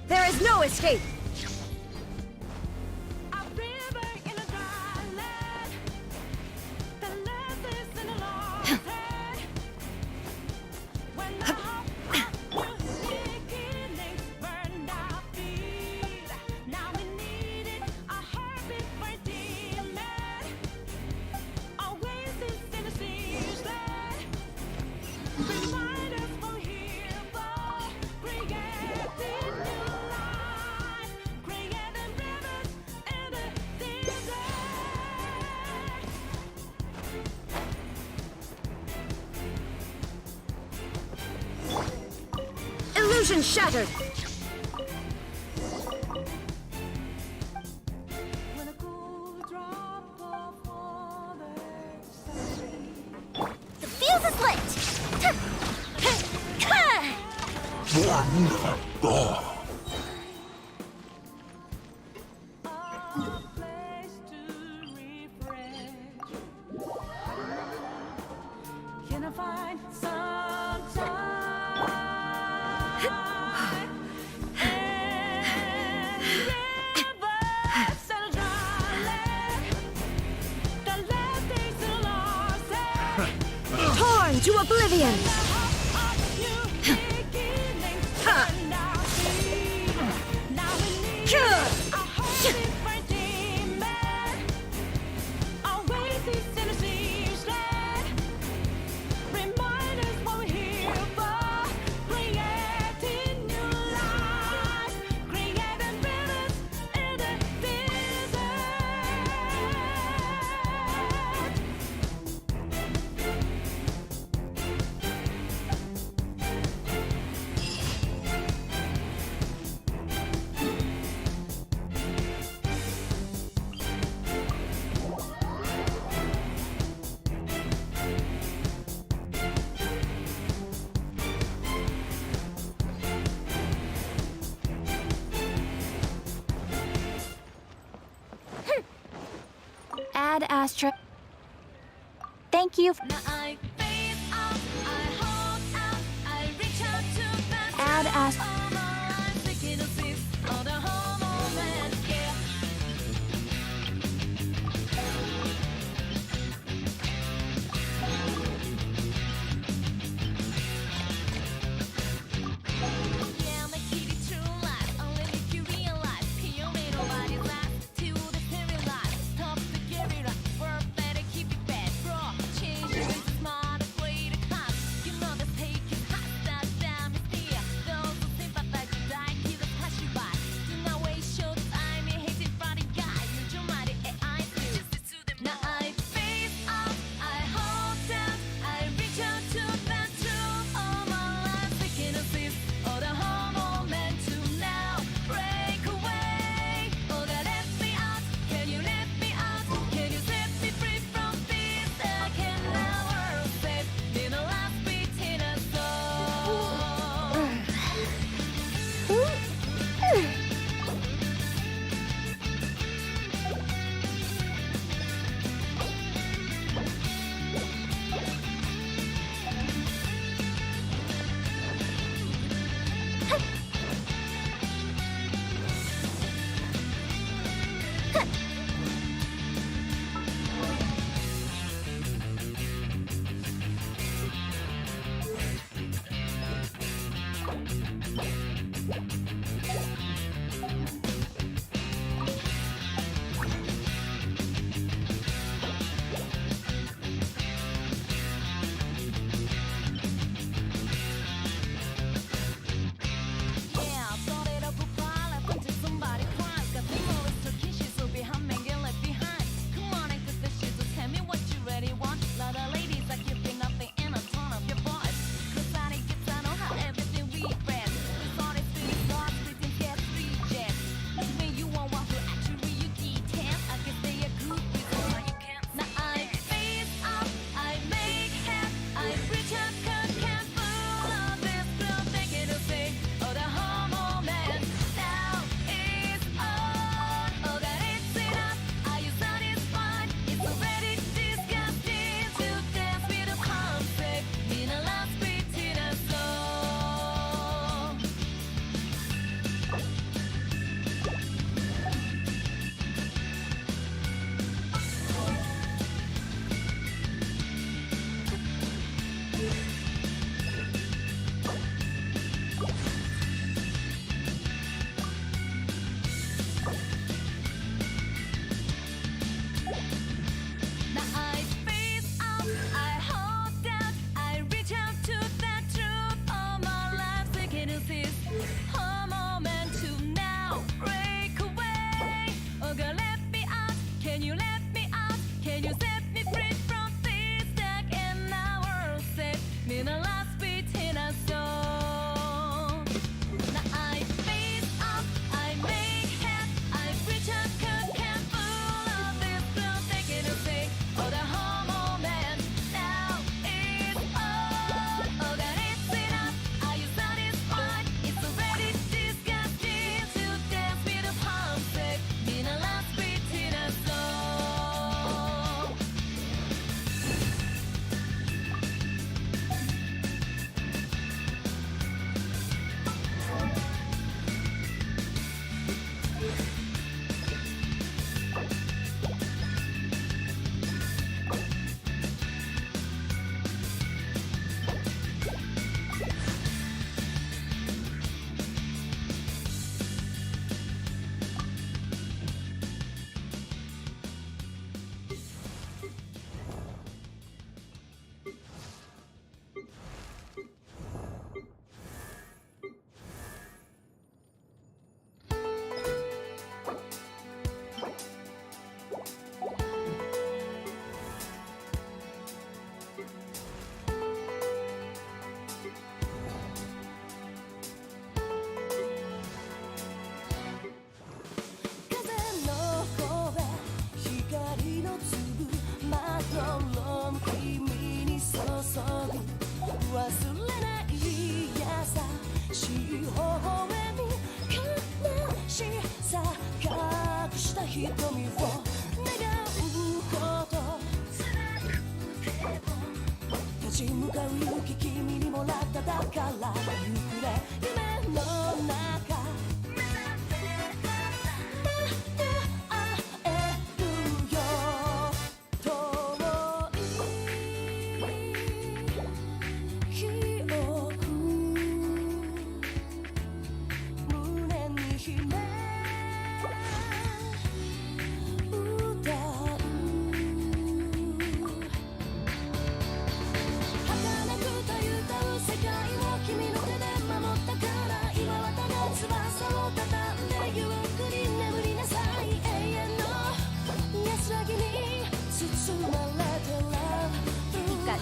There is no escape! Illusion shattered! The fuse is lit! Can I find some time and reverse the darling? The last days are lost. Torn to oblivion! Add Astra. Thank you. Add Astra.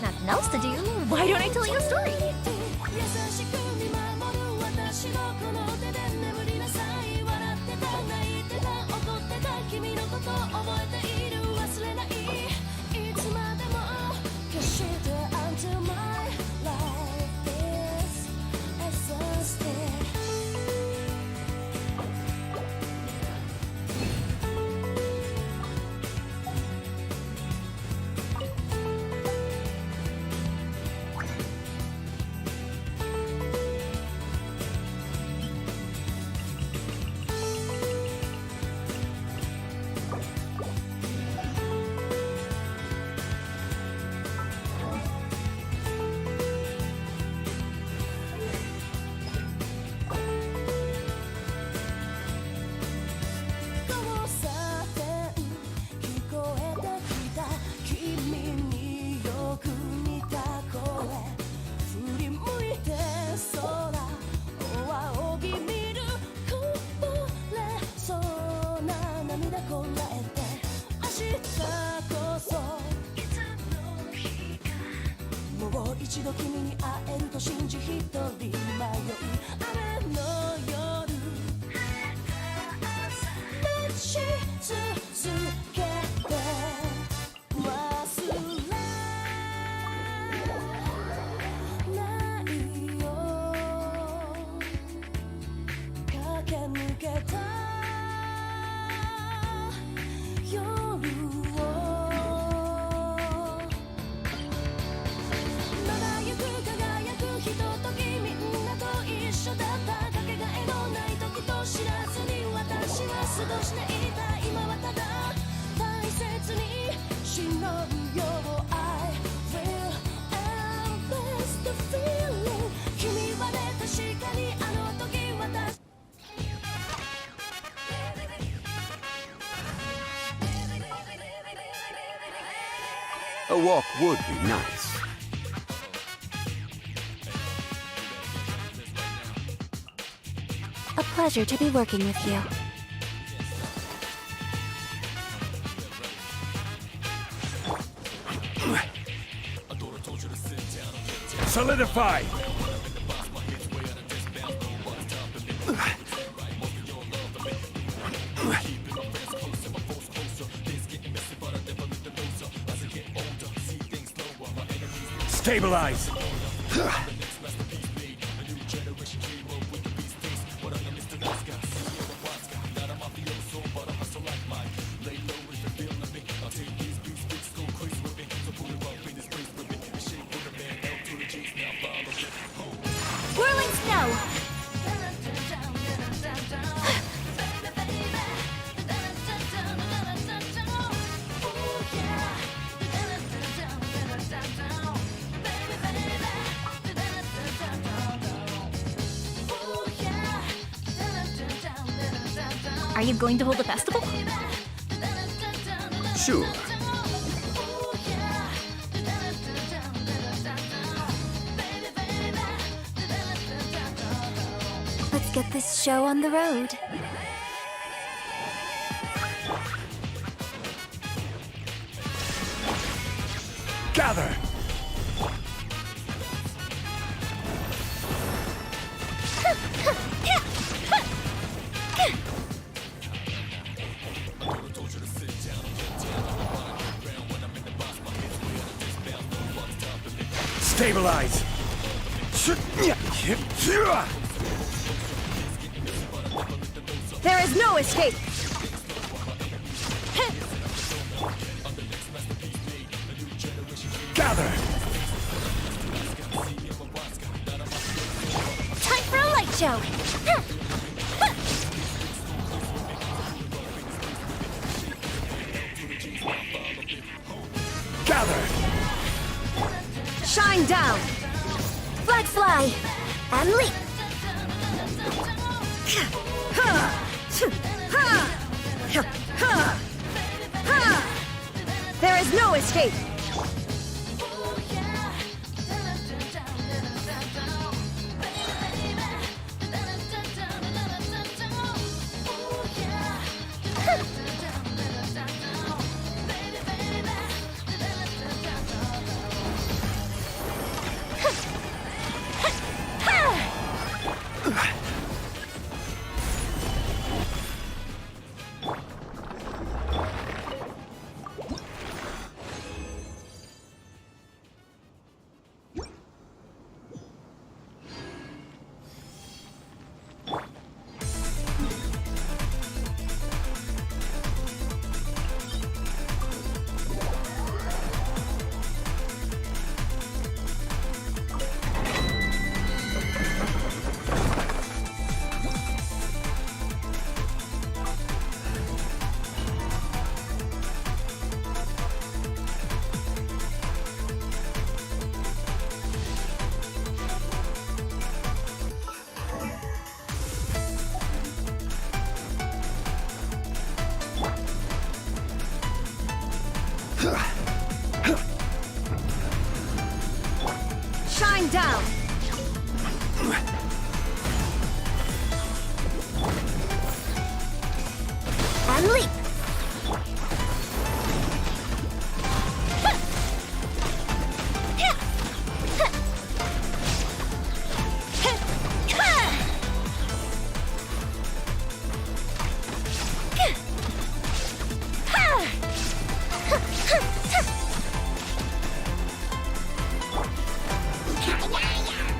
Nothing else to do. Why don't I tell you a story? A walk would be nice. A pleasure to be working with you. Solidify! Stabilize! Whirling snow! Are you going to hold a festival? Sure. Let's get this show on the road. Gather! Stabilize! There is no escape! show! Gather! Shine down! Flag fly! And leap! There is no escape! Shine down! And leap!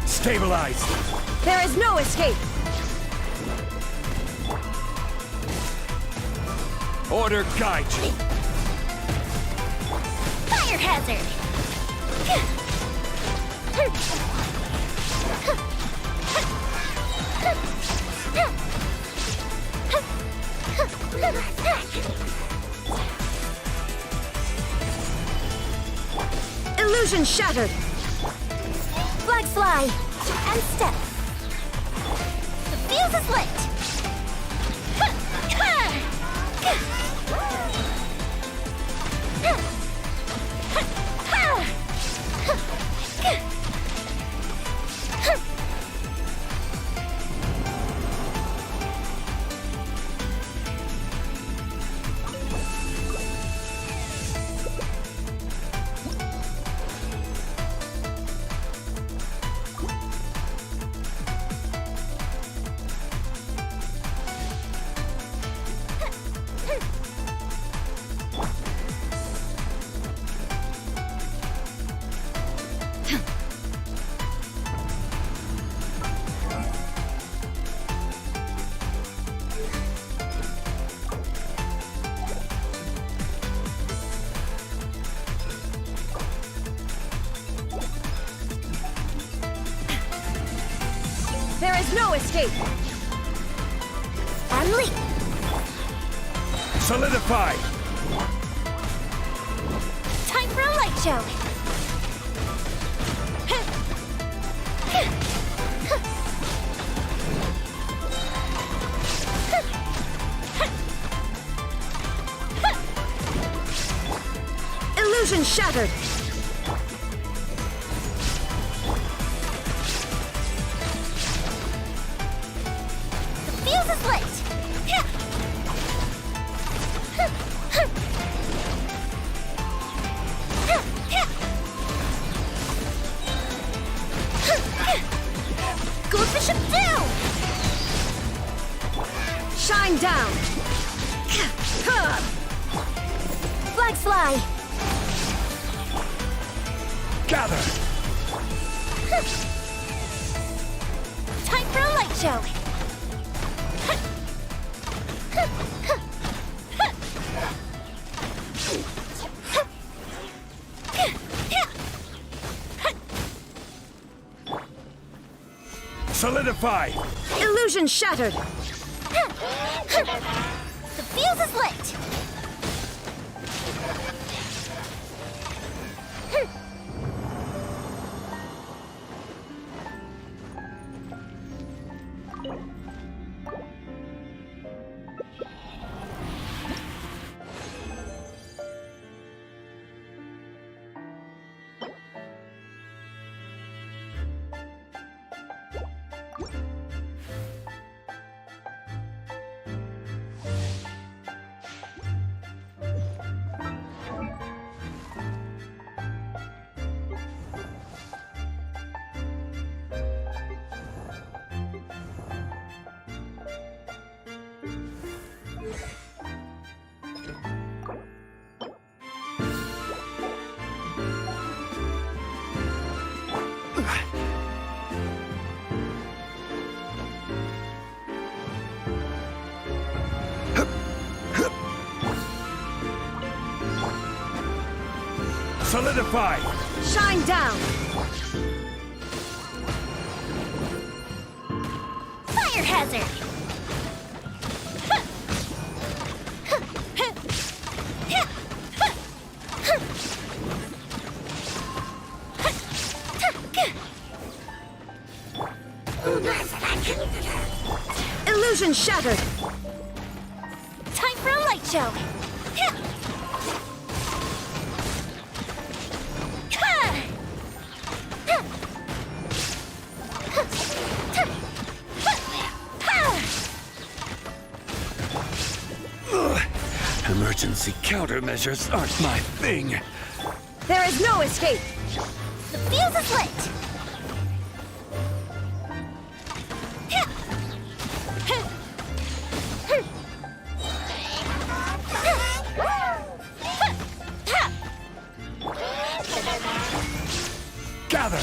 Stabilized! There is no escape! Order guide you! Fire hazard! Illusion shattered! Flag fly! And step! The fuse is lit! There is no escape! And leap! Solidify! Time for a light show! Illusion shattered! The fuse is lit! Goldfish up down! Shine down! Flag fly! Gather! Time for a light show! Solidify! Illusion shattered! The fuse is lit! Solidify! Shine down! Fire hazard! Illusion shattered! Time for a light show! Emergency countermeasures aren't my thing. There is no escape! The fuse is lit! Gather!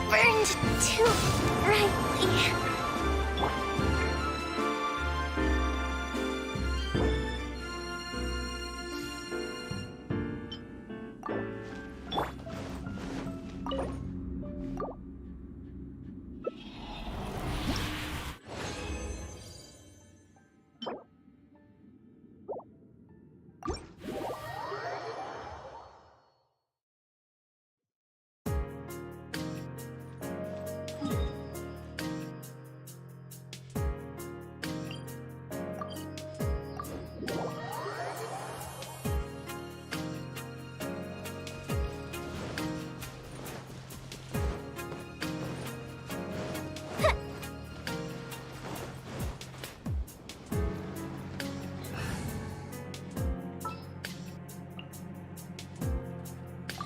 Burned too brightly.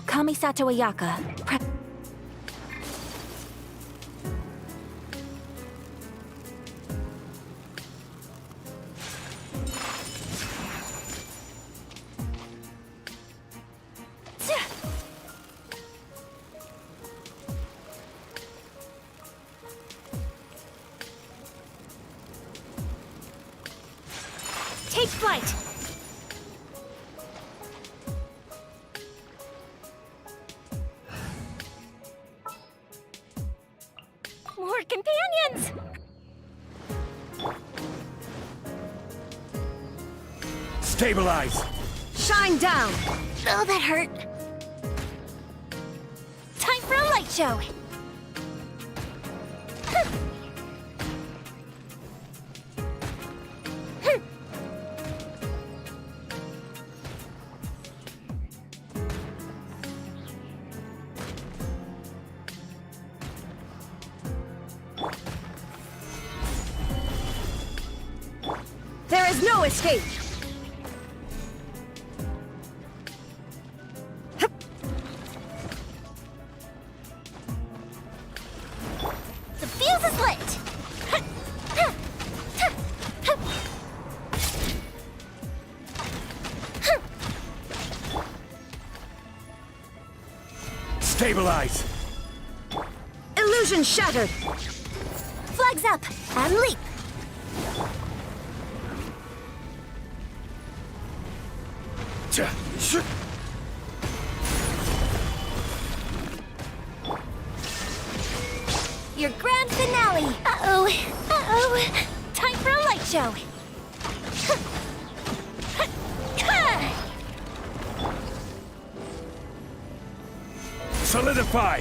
Kamisato Ayaka. Take flight! More companions! Stabilize! Shine down! Oh, that hurt. Time for a light show! There is no escape! The fuse is lit! Stabilize! Illusion shattered! Flash Legs up and leap. Your grand finale. Uh-oh. Uh-oh. Time for a light show. Solidify!